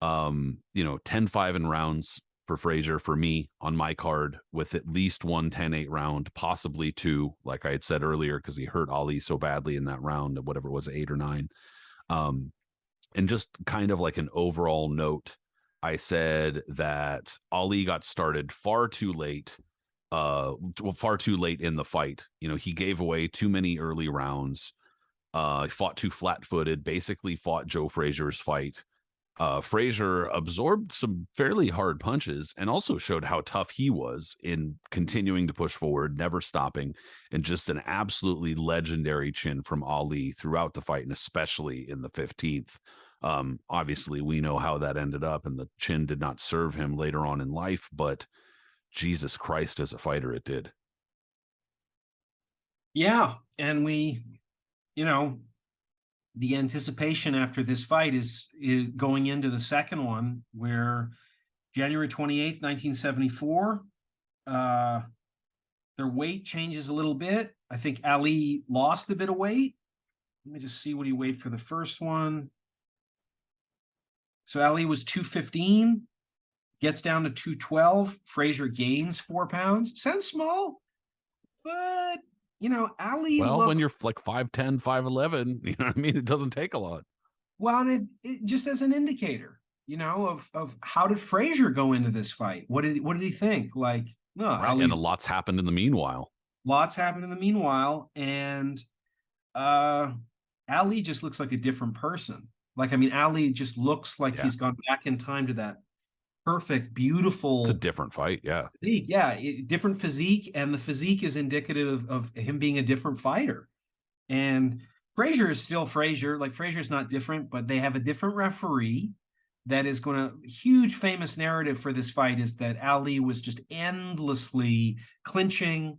10-5 in rounds for Frazier, for me, on my card, with at least one 10-8 round, possibly two, like I had said earlier, because he hurt Ali so badly in that round, whatever it was, 8 or 9. And just kind of like an overall note, I said that Ali got started far too late in the fight. He gave away too many early rounds, fought too flat-footed, basically fought Joe Frazier's fight. Frazier absorbed some fairly hard punches and also showed how tough he was in continuing to push forward, never stopping, and just an absolutely legendary chin from Ali throughout the fight, and especially in the 15th. Obviously, we know how that ended up, and the chin did not serve him later on in life, but Jesus Christ, as a fighter, it did. Yeah. And the anticipation after this fight is going into the second one, where January 28th, 1974, their weight changes a little bit. I think Ali lost a bit of weight, Let me just see what he weighed for the first one. So Ali was 215, gets down to 212. Frazier gains 4 pounds. Sounds small, but Ali Well, when looked you're like 5'10", 5'11", you know what I mean? It doesn't take a lot. well, and it just as an indicator, of how did Frazier go into this fight? What did he think? Like, no, Right. And Ali's a lot's happened in the meanwhile. lots happened in the meanwhile, and uh Ali just looks like a different person. Like, I mean, Ali just looks like Yeah. he's gone back in time to that perfect, It's a beautiful different fight. Yeah. physique. Yeah, different physique, and the physique is indicative of him being a different fighter. And Frazier is still Frazier. Like, Frazier's not different, but they have a different referee that is going to huge famous narrative for this fight is that Ali was just endlessly clinching,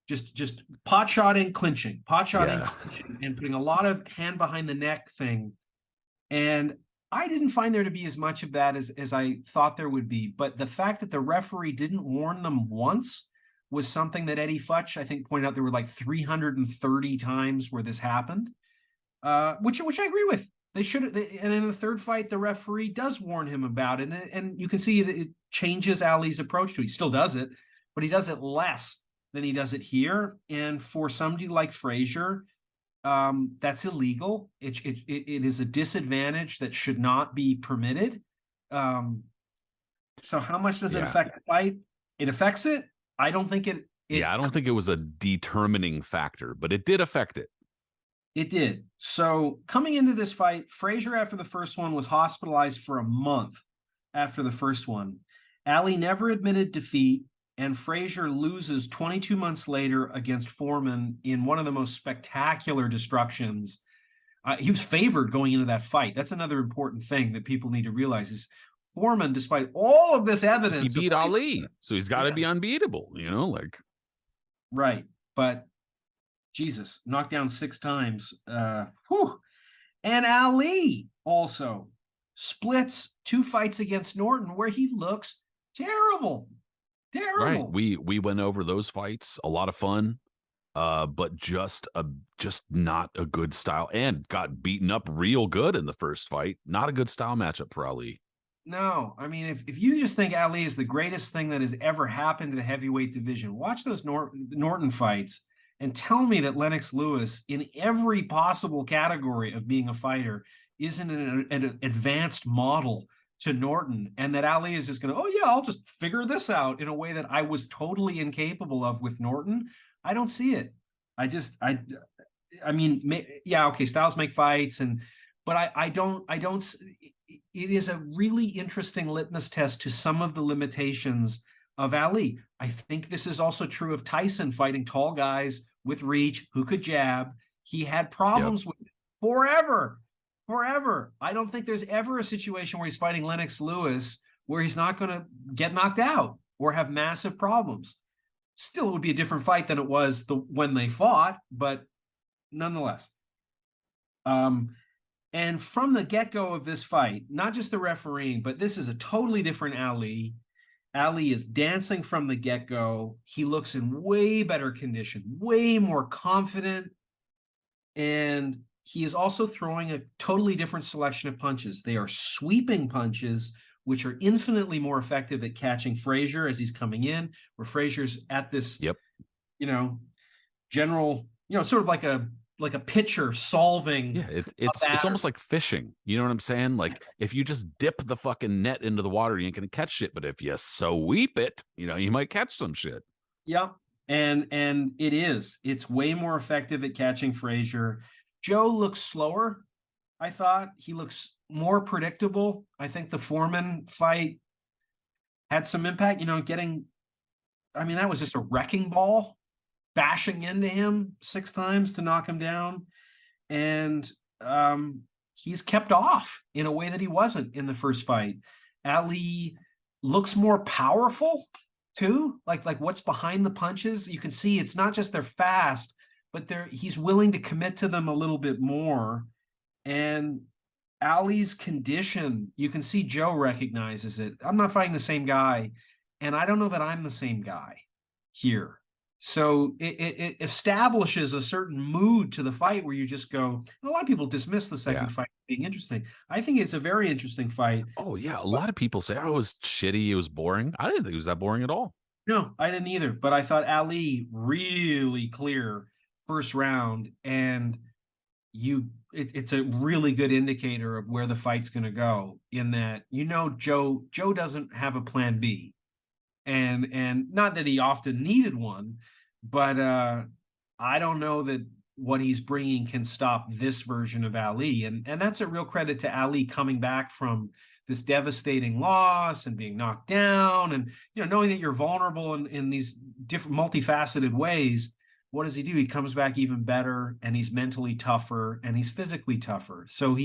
just pot shotting, clinching, pot shotting, Yeah. clinching, and putting a lot of hand behind the neck thing. And I didn't find there to be as much of that as I thought there would be. But the fact that the referee didn't warn them once was something that Eddie Futch, I think, pointed out. There were like 330 times where this happened, which I agree with. They should, and in the third fight, the referee does warn him about it, and you can see it changes Ali's approach to it. He still does it, but he does it less than he does it here. And for somebody like Frazier, that's illegal. It is a disadvantage that should not be permitted. Um, so how much does it Yeah. affect the fight? It affects it. I don't think it Yeah. I don't think it was a determining factor, but it did affect it. it did. So coming into this fight, Frazier after the first one was hospitalized for a month after the first one. Ali never admitted defeat, and Frazier loses 22 months later against Foreman in one of the most spectacular destructions. He was favored going into that fight. That's another important thing that people need to realize is Foreman, despite all of this He evidence of beat what Ali, so he's got to yeah, be unbeatable, like. right. But Jesus, knocked down 6 times. Whew. And Ali also splits 2 fights against Norton where he looks terrible. Right. Terrible. We went over those fights, a lot of fun, but just not a good style, and got beaten up real good in the first fight. Not a good style matchup for Ali. No, I mean, if you just think Ali is the greatest thing that has ever happened to the heavyweight division, watch those Norton fights and tell me that Lennox Lewis, in every possible category of being a fighter, isn't an advanced model to Norton, and that Ali is just going to, oh yeah, I'll just figure this out in a way that I was totally incapable of with Norton. I don't see it. I mean, yeah, okay, styles make fights, but I don't. It is a really interesting litmus test to some of the limitations of Ali. I think this is also true of Tyson fighting tall guys with reach who could jab. He had Yep. problems with it forever, forever. I don't think there's ever a situation where he's fighting Lennox Lewis where he's not going to get knocked out or have massive problems. Still, it would be a different fight than it was when they fought, but nonetheless. And from the get-go of this fight, not just the refereeing, but this is a totally different Ali. Ali is dancing from the get-go. He looks in way better condition, way more confident, and he is also throwing a totally different selection of punches. They are sweeping punches, which are infinitely more effective at catching Frazier as he's coming in, where Frazier's at this, Yep. you know, general, sort of like a pitcher solving Yeah, a it's batter. almost like fishing. You know what I'm saying? Like, if you just dip the fucking net into the water, you ain't gonna catch shit. But if you sweep it, you might catch some shit. Yep. And it's way more effective at catching Frazier. Joe looks slower. I thought he looks more predictable. I think the Foreman fight had some impact, I mean, that was just a wrecking ball bashing into him 6 times to knock him down. And he's kept off in a way that he wasn't in the first fight. Ali looks more powerful too. Like what's behind the punches, you can see it's not just they're fast, but he's willing to commit to them a little bit more. And Ali's condition, you can see Joe recognizes it. I'm not fighting the same guy, and I don't know that I'm the same guy here. So it establishes a certain mood to the fight where you just go, and a lot of people dismiss the Yeah. second fight being interesting. I think it's a very interesting fight. Oh yeah, a But lot of people say, "Oh, it was shitty, it was boring." I didn't think it was that boring at all. no, I didn't either. But I thought Ali really clear first round, and it's a really good indicator of where the fight's going to go. In that, Joe doesn't have a plan B, and not that he often needed one, but I don't know that what he's bringing can stop this version of Ali, and that's a real credit to Ali coming back from this devastating loss and being knocked down, and knowing that you're vulnerable in these different multifaceted ways. What does he do? He comes back even better, and he's mentally tougher, and he's physically tougher. So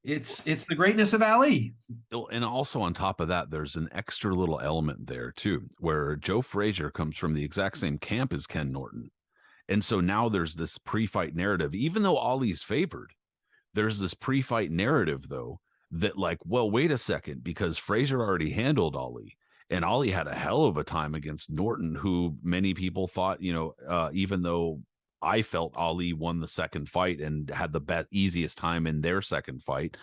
it's the greatness of Ali. And also on top of that, there's an extra little element there too, where Joe Frazier comes from the exact same camp as Ken Norton. And so now there's this pre-fight narrative, even though Ali's favored, there's this pre-fight narrative though that like, well, wait a second, because Frazier already handled Ali, and Ali had a hell of a time against Norton, who many people thought, even though I felt Ali won the second fight and had the easiest time in their second fight,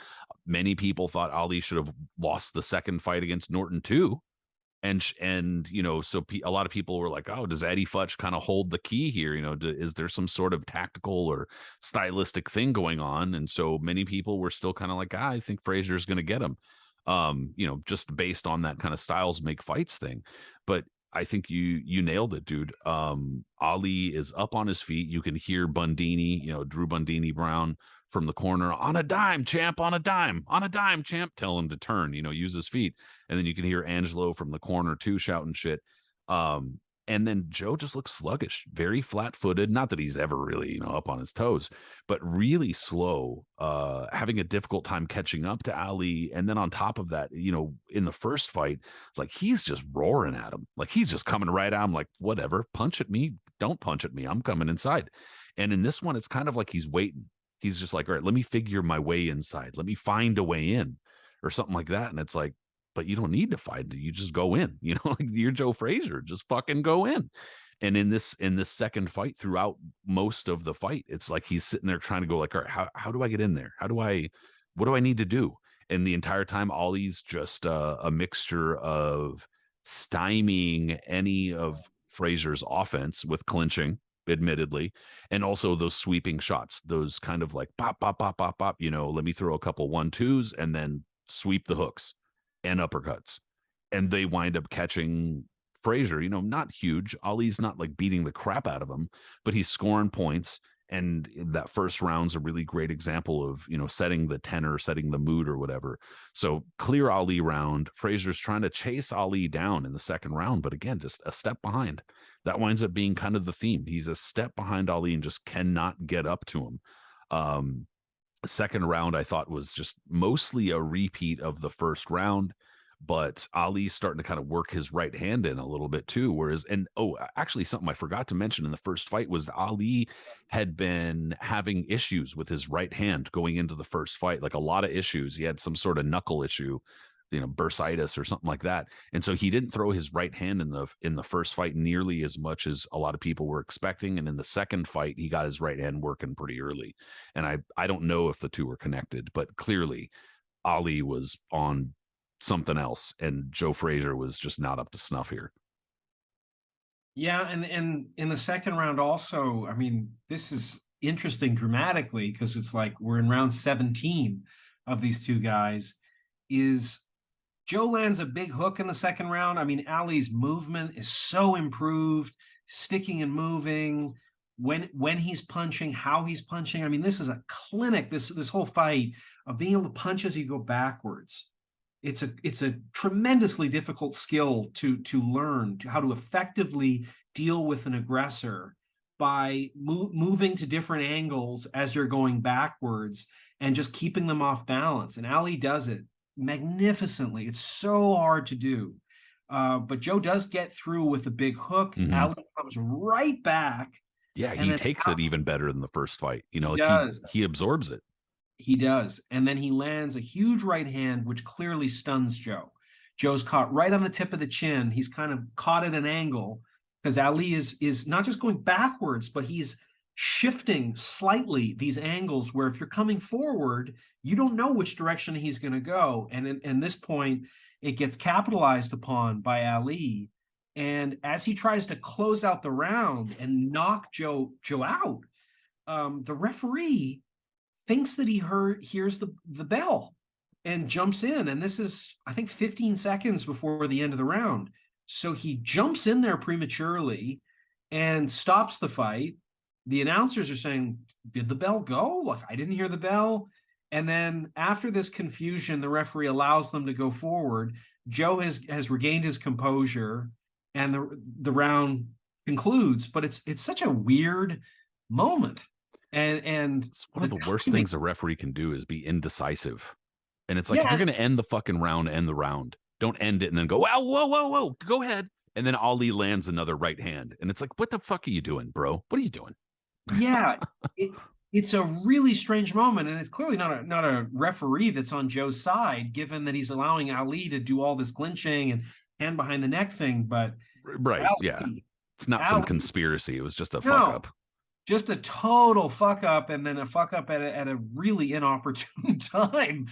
many people thought Ali should have lost the second fight against Norton too. And so a lot of people were like, oh, does Eddie Futch kind of hold the key here? Is there some sort of tactical or stylistic thing going on? And so many people were still kind of like, I think Frazier's going to get him, just based on that kind of styles make fights thing. But I think you nailed it, dude. Ali is up on his feet. You can hear Bundini, Drew Bundini Brown from the corner, on a dime, champ, on a dime, champ, tell him to turn, use his feet. And then you can hear Angelo from the corner too shouting shit. And then Joe just looks sluggish, very flat-footed. Not that he's ever really, up on his toes, but really slow, having a difficult time catching up to Ali. And then on top of that, in the first fight, like he's just roaring at him, like he's just coming right at him, like whatever, punch at me, don't punch at me, I'm coming inside. And in this one, it's kind of like he's waiting. He's just like, all right, let me figure my way inside. Let me find a way in, or something like that. And it's like, but you don't need to find it. You just go in. Like you're Joe Frazier. Just fucking go in. And in this second fight, throughout most of the fight, it's like he's sitting there trying to go like, all right, how do I get in there? What do I need to do? And the entire time, Ollie's just a mixture of stymieing any of Frazier's offense with clinching, admittedly, and also those sweeping shots, those kind of like pop, pop, pop, pop, pop. Let me throw a couple 1-2s and then sweep the hooks and uppercuts, and they wind up catching Frazier. Not huge. Ali's not like beating the crap out of him, but he's scoring points. And that first round's a really great example of setting the tenor, setting the mood, or whatever. So clear Ali round. Frazier's trying to chase Ali down in the second round, but again, just a step behind. That winds up being kind of the theme. He's a step behind Ali and just cannot get up to him. The second round I thought was just mostly a repeat of the first round, but Ali's starting to kind of work his right hand in a little bit too. Whereas, and actually, something I forgot to mention in the first fight was Ali had been having issues with his right hand going into the first fight, like a lot of issues. He had some sort of knuckle issue, bursitis or something like that. And so he didn't throw his right hand in the first fight nearly as much as a lot of people were expecting. And in the second fight, he got his right hand working pretty early. And I don't know if the two were connected, but clearly Ali was on something else, and Joe Frazier was just not up to snuff here. Yeah, and in the second round also, I mean, this is interesting dramatically because it's like we're in round 17 of these two guys. Is Joe lands a big hook in the second round. I mean, Ali's movement is so improved, sticking and moving when he's punching, how he's punching. I mean, this is a clinic, this whole fight of being able to punch as you go backwards. It's a tremendously difficult skill to learn how to effectively deal with an aggressor by moving to different angles as you're going backwards and just keeping them off balance. And Ali does it magnificently. It's so hard to do. But Joe does get through with a big hook. Mm-hmm. Ali comes right back. Yeah, And he then takes it even better than the first fight. he Like does. he absorbs it. He does. And then he lands a huge right hand, which clearly stuns Joe. Joe's caught right on the tip of the chin. He's kind of caught at an angle. because Ali is not just going backwards, but he's shifting slightly these angles where if you're coming forward, you don't know which direction he's going to go. And in this point, it gets capitalized upon by Ali. And as he tries to close out the round and knock Joe out, the referee thinks that hears the bell and jumps in. And this is, I think, 15 seconds before the end of the round. So he jumps in there prematurely and stops the fight. The announcers are saying, did the bell go? Like, I didn't hear the bell. And then after this confusion, the referee allows them to go forward. Joe has regained his composure and the round concludes, but it's such a weird moment. And it's one of the worst things a referee can do is be indecisive. And it's like, yeah, if you're going to end the fucking round, end the round. Don't end it and then go, wow, whoa, whoa, whoa, go ahead. And then Ali lands another right hand. And it's like, what the fuck are you doing, bro? What are you doing? yeah, it's a really strange moment, and it's clearly not a referee that's on Joe's side, given that he's allowing Ali to do all this clinching and hand behind the neck thing. But Right. Yeah. Ali, It's not some Ali, conspiracy. It was just a fuck no, up. just a total fuck up, and then a fuck up at a really inopportune time.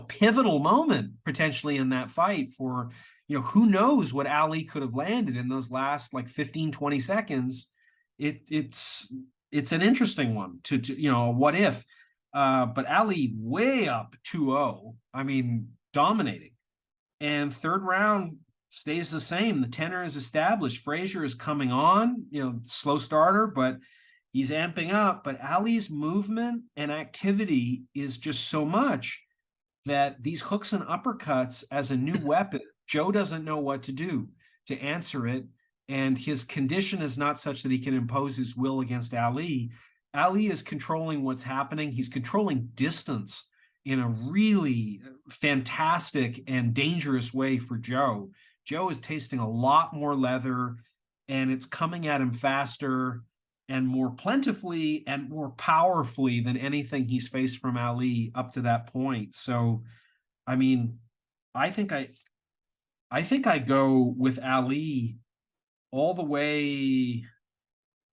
Pivotal moment potentially in that fight for who knows what Ali could have landed in those last like 15-20 seconds. It's an interesting one to what if. But Ali way up 2-0. I mean, dominating. And third round stays the same. The tenor is established. Frazier is coming on, slow starter, but he's amping up. But Ali's movement and activity is just so much that these hooks and uppercuts as a new weapon, Joe doesn't know what to do to answer it. And his condition is not such that he can impose his will against Ali. Ali is controlling what's happening. He's controlling distance in a really fantastic and dangerous way for Joe. Joe is tasting a lot more leather, and it's coming at him faster and more plentifully and more powerfully than anything he's faced from Ali up to that point. So, I mean, I think I go with Ali all the way.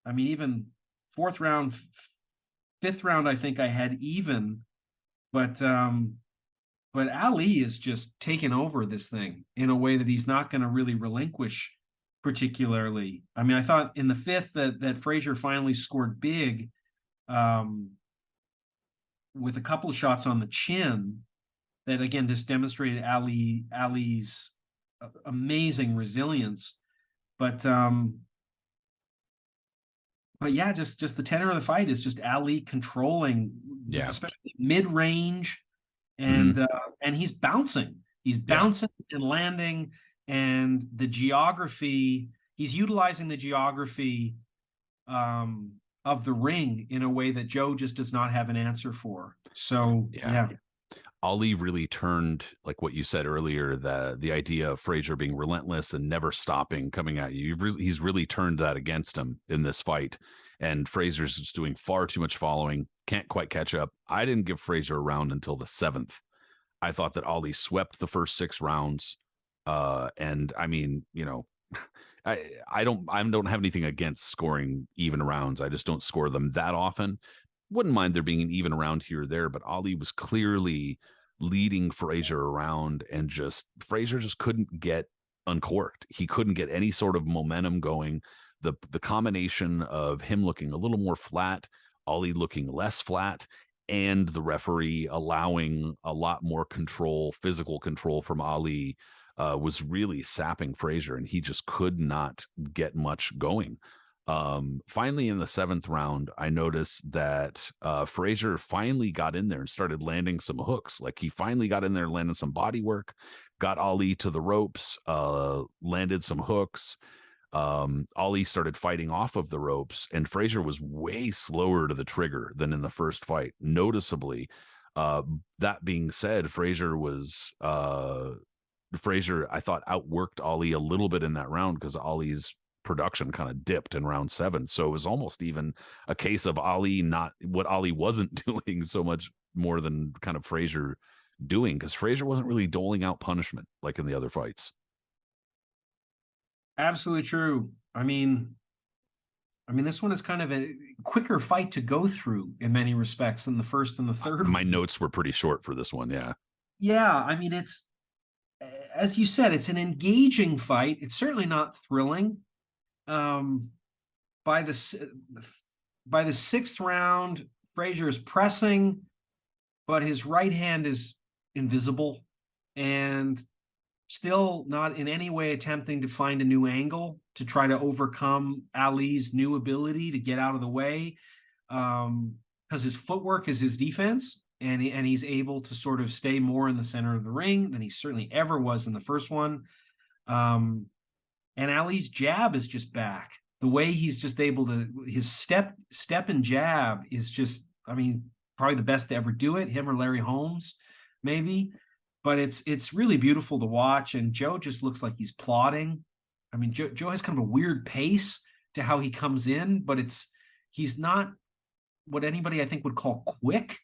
I mean, even fourth round, fifth round, I think I had even, but Ali is just taking over this thing in a way that he's not going to really relinquish particularly. I mean, I thought in the fifth that Frazier finally scored big with a couple of shots on the chin that again just demonstrated Ali's amazing resilience. But yeah, just the tenor of the fight is just Ali controlling, especially mid range, and he's bouncing. He's bouncing and landing, and the geography. He's utilizing the geography of the ring in a way that Joe just does not have an answer for. So yeah. Ali really turned, like what you said earlier, the idea of Frazier being relentless and never stopping coming at you. He's really turned that against him in this fight. And Frazier's just doing far too much following, can't quite catch up. I didn't give Frazier a round until the seventh. I thought that Ali swept the first 6 rounds. And I mean, I don't have anything against scoring even rounds. I just don't score them that often. Wouldn't mind there being an even round here or there, but Ali was clearly leading Frazier around, and Frazier just couldn't get uncorked. He couldn't get any sort of momentum going. The combination of him looking a little more flat, Ali looking less flat, and the referee allowing a lot more control, physical control from Ali, was really sapping Frazier, and he just could not get much going. Finally in the 7th round, I noticed that Frazier finally got in there and started landing some hooks. Like he finally got in there, landing some body work, got Ali to the ropes, landed some hooks. Ali started fighting off of the ropes, and Frazier was way slower to the trigger than in the first fight, noticeably. That being said, Frazier, I thought, outworked Ali a little bit in that round because Ali's production kind of dipped in round 7. So it was almost even a case of Ali wasn't doing so much more than kind of Frazier doing, because Frazier wasn't really doling out punishment like in the other fights. Absolutely true. this one is kind of a quicker fight to go through in many respects than the first and the third My one. notes were pretty short for this one. Yeah. Yeah, I mean, it's, as you said, it's an engaging fight. It's certainly not thrilling. Um, by the by the sixth round, Frazier is pressing, but his right hand is invisible and still not in any way attempting to find a new angle to try to overcome Ali's new ability to get out of the way. Because his footwork is his defense, and he's able to sort of stay more in the center of the ring than he certainly ever was in the first one. Um, and Ali's jab is just back. The way he's just able to, his step and jab is just, I mean, probably the best to ever do it. Him or Larry Holmes, maybe. But it's really beautiful to watch. And Joe just looks like he's plodding. I mean, Joe has kind of a weird pace to how he comes in, but he's not what anybody I think would call quick.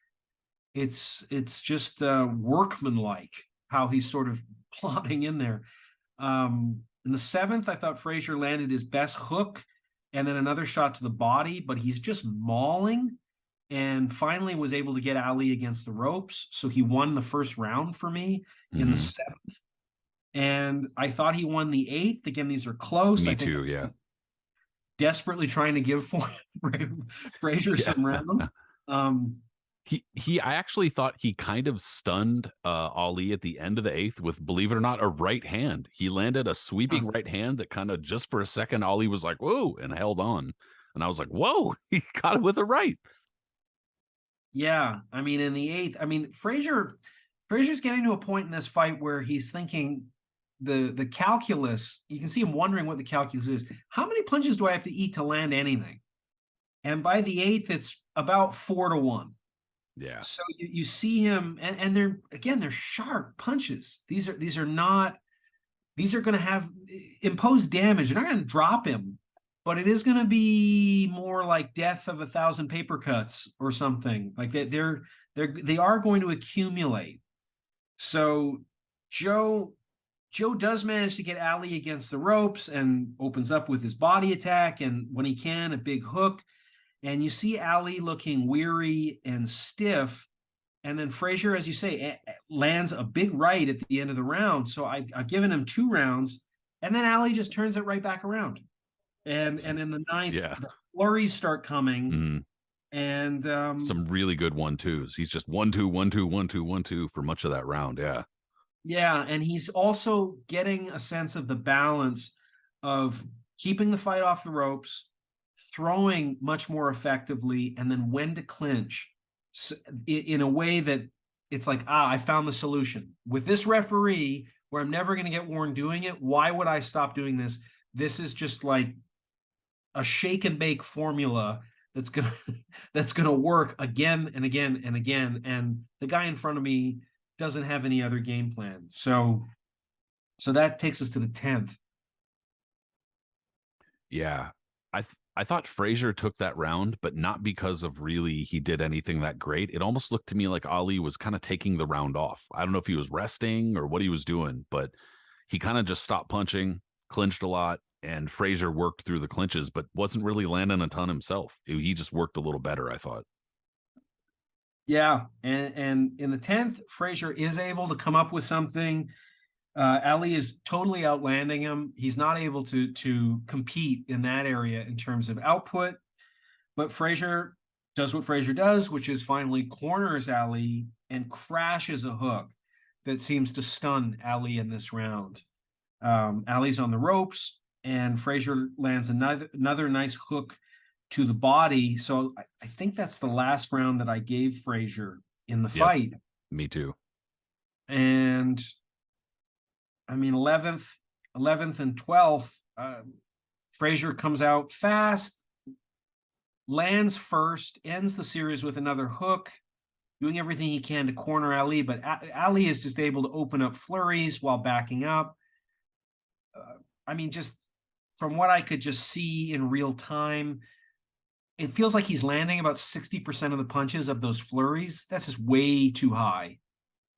It's just workmanlike how he's sort of plodding in there. In the seventh, I thought Frazier landed his best hook and then another shot to the body, but he's just mauling and finally was able to get Ali against the ropes. So he won the first round for me in the seventh. And I thought he won the eighth. Again, these are close. Me I think too. Yeah. Desperately trying to give Frazier some rounds. I actually thought he kind of stunned Ali at the end of the eighth with, believe it or not, a right hand. He landed a sweeping right hand that kind of just for a second, Ali was like, whoa, and held on. And I was like, whoa, he got it with a right. Yeah. I mean, in the eighth, I mean, Frazier's getting to a point in this fight where he's thinking the calculus, you can see him wondering what the calculus is. How many punches do I have to eat to land anything? And by the eighth, it's about 4-1. Yeah. So you see him, and they're sharp punches. These are going to have imposed damage. They're not going to drop him, but it is going to be more like death of 1,000 paper cuts or something like that. They are going to accumulate. So Joe does manage to get Ali against the ropes and opens up with his body attack, and when he can, a big hook. And you see Ali looking weary and stiff. And then Frazier, as you say, lands a big right at the end of the round. So I've given him 2 rounds. And then Ali just turns it right back around. And in the ninth, the flurries start coming. And some really good 1-2s. He's just 1-2, 1-2, 1-2, 1-2 for much of that round. Yeah. Yeah. And he's also getting a sense of the balance of keeping the fight off the ropes, throwing much more effectively, and then when to clinch in a way that it's like, I found the solution. With this referee, where I'm never going to get warned doing it, why would I stop doing this? This is just like a shake and bake formula that's gonna work again and again and again. And the guy in front of me doesn't have any other game plan. So that takes us to the 10th. Yeah. I thought Frazier took that round, but not because of really he did anything that great. It almost looked to me like Ali was kind of taking the round off. I don't know if he was resting or what he was doing, but he kind of just stopped punching, clinched a lot, and Frazier worked through the clinches, but wasn't really landing a ton himself. He just worked a little better, I thought. Yeah, and in the 10th, Frazier is able to come up with something. Ali is totally outlanding him. He's not able to compete in that area in terms of output, but Frazier does what Frazier does, which is finally corners Ali and crashes a hook that seems to stun Ali in this round. Ali's on the ropes, and Frazier lands another nice hook to the body. So I think that's the last round that I gave Frazier in the fight. Me too. And I mean, 11th and 12th, Frazier comes out fast, lands first, ends the series with another hook, doing everything he can to corner Ali, but Ali is just able to open up flurries while backing up. I mean, just from what I could just see in real time, it feels like he's landing about 60% of the punches of those flurries. That's just way too high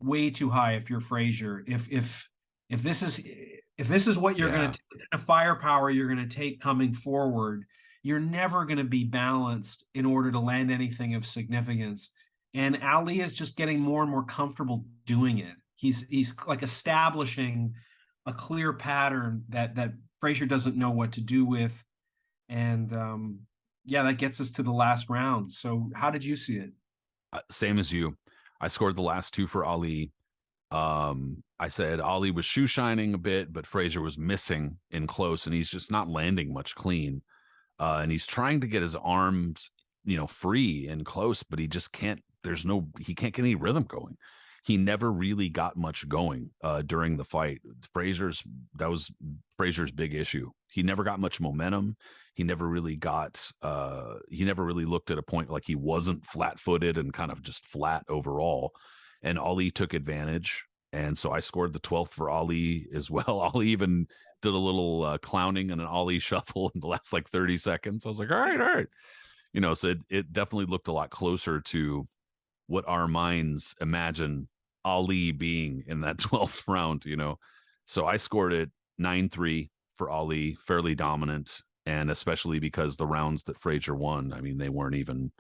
if you're Frazier. If If this is what you're going Yeah. to the firepower you're going to take coming forward, you're never going to be balanced in order to land anything of significance. And Ali is just getting more and more comfortable doing it. He's like establishing a clear pattern that Frazier doesn't know what to do with, and yeah, that gets us to the last round. So, how did you see it? Same as you. I scored the last two for Ali. I said Ali was shoe shining a bit, but Frazier was missing in close, and he's just not landing much clean. And he's trying to get his arms, free and close, but he just can't. He can't get any rhythm going. He never really got much going during the fight. That was Frazier's big issue. He never got much momentum. He never really looked at a point like he wasn't flat footed and kind of just flat overall. And Ali took advantage. And so I scored the 12th for Ali as well. Ali even did a little clowning and an Ali shuffle in the last like 30 seconds. I was like, all right, all right. So it definitely looked a lot closer to what our minds imagine Ali being in that 12th round. So I scored it 9-3 for Ali, fairly dominant. And especially because the rounds that Frazier won, I mean, they weren't even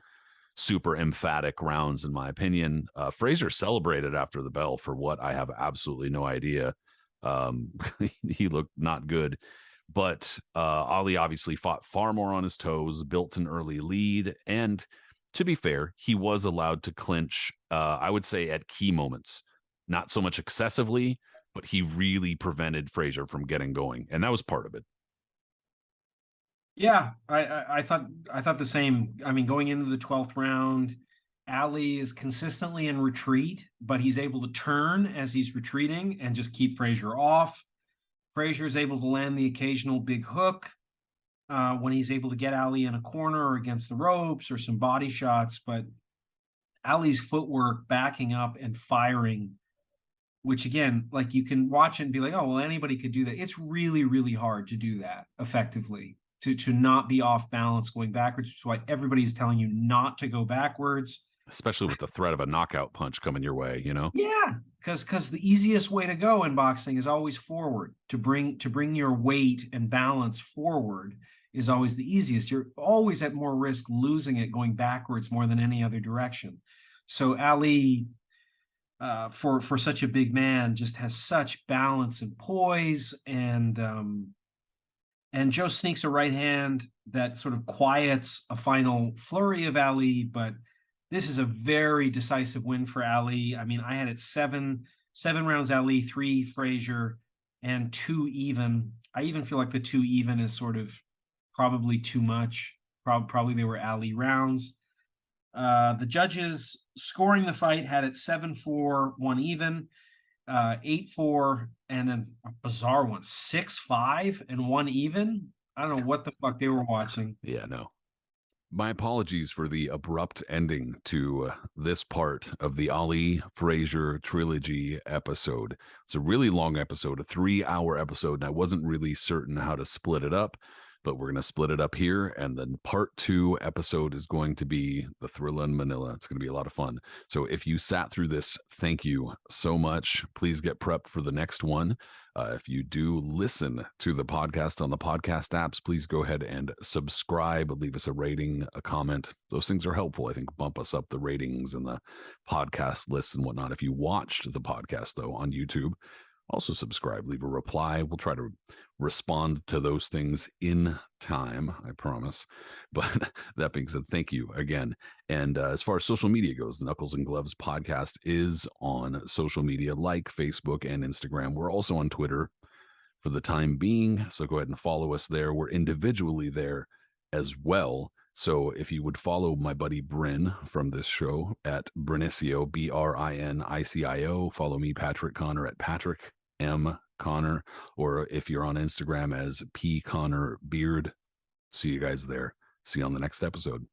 super emphatic rounds, in my opinion. Frazier celebrated after the bell for what I have absolutely no idea. He looked not good. But Ali obviously fought far more on his toes, built an early lead, and to be fair, he was allowed to clinch, I would say, at key moments. Not so much excessively, but he really prevented Frazier from getting going, and that was part of it. Yeah, I thought the same. I mean, going into the 12th round, Ali is consistently in retreat, but he's able to turn as he's retreating and just keep Frazier off. Frazier is able to land the occasional big hook when he's able to get Ali in a corner or against the ropes or some body shots. But Ali's footwork backing up and firing, which again, like you can watch it and be like, oh, well, anybody could do that. It's really, really hard to do that effectively, to not be off balance going backwards, which is why everybody's telling you not to go backwards. Especially with the threat of a knockout punch coming your way. Yeah, because the easiest way to go in boxing is always forward. To bring your weight and balance forward is always the easiest. You're always at more risk losing it going backwards more than any other direction. So Ali, for such a big man, just has such balance and poise, and Joe sneaks a right hand that sort of quiets a final flurry of Ali, but this is a very decisive win for Ali. I mean, I had it seven rounds Ali, three Frazier, and two even. I even feel like the two even is sort of probably too much. Probably they were Ali rounds. The judges scoring the fight had it 7-4, one even, 8-4, and then a bizarre one, 6-5 and one even. I don't know what the fuck they were watching. Yeah, no. My apologies for the abrupt ending to this part of the Ali Frazier trilogy episode. It's a really long episode, a 3-hour episode, and I wasn't really certain how to split it up, but we're going to split it up here. And then part 2 episode is going to be the Thrilla in Manila. It's going to be a lot of fun. So if you sat through this, thank you so much. Please get prepped for the next one. If you do listen to the podcast on the podcast apps, please go ahead and subscribe, leave us a rating, a comment. Those things are helpful. I think bump us up the ratings and the podcast lists and whatnot. If you watched the podcast, though, on YouTube, also subscribe, leave a reply. We'll try to respond to those things in time, I promise. But that being said, thank you again. And as far as social media goes, the Knuckles and Gloves podcast is on social media like Facebook and Instagram. We're also on Twitter for the time being. So go ahead and follow us there. We're individually there as well. So if you would follow my buddy Brin from this show at Brinicio, Brinicio, follow me, Patrick Connor, at Patrick M. Connor, or if you're on Instagram as P. Connor Beard. See you guys there. See you on the next episode.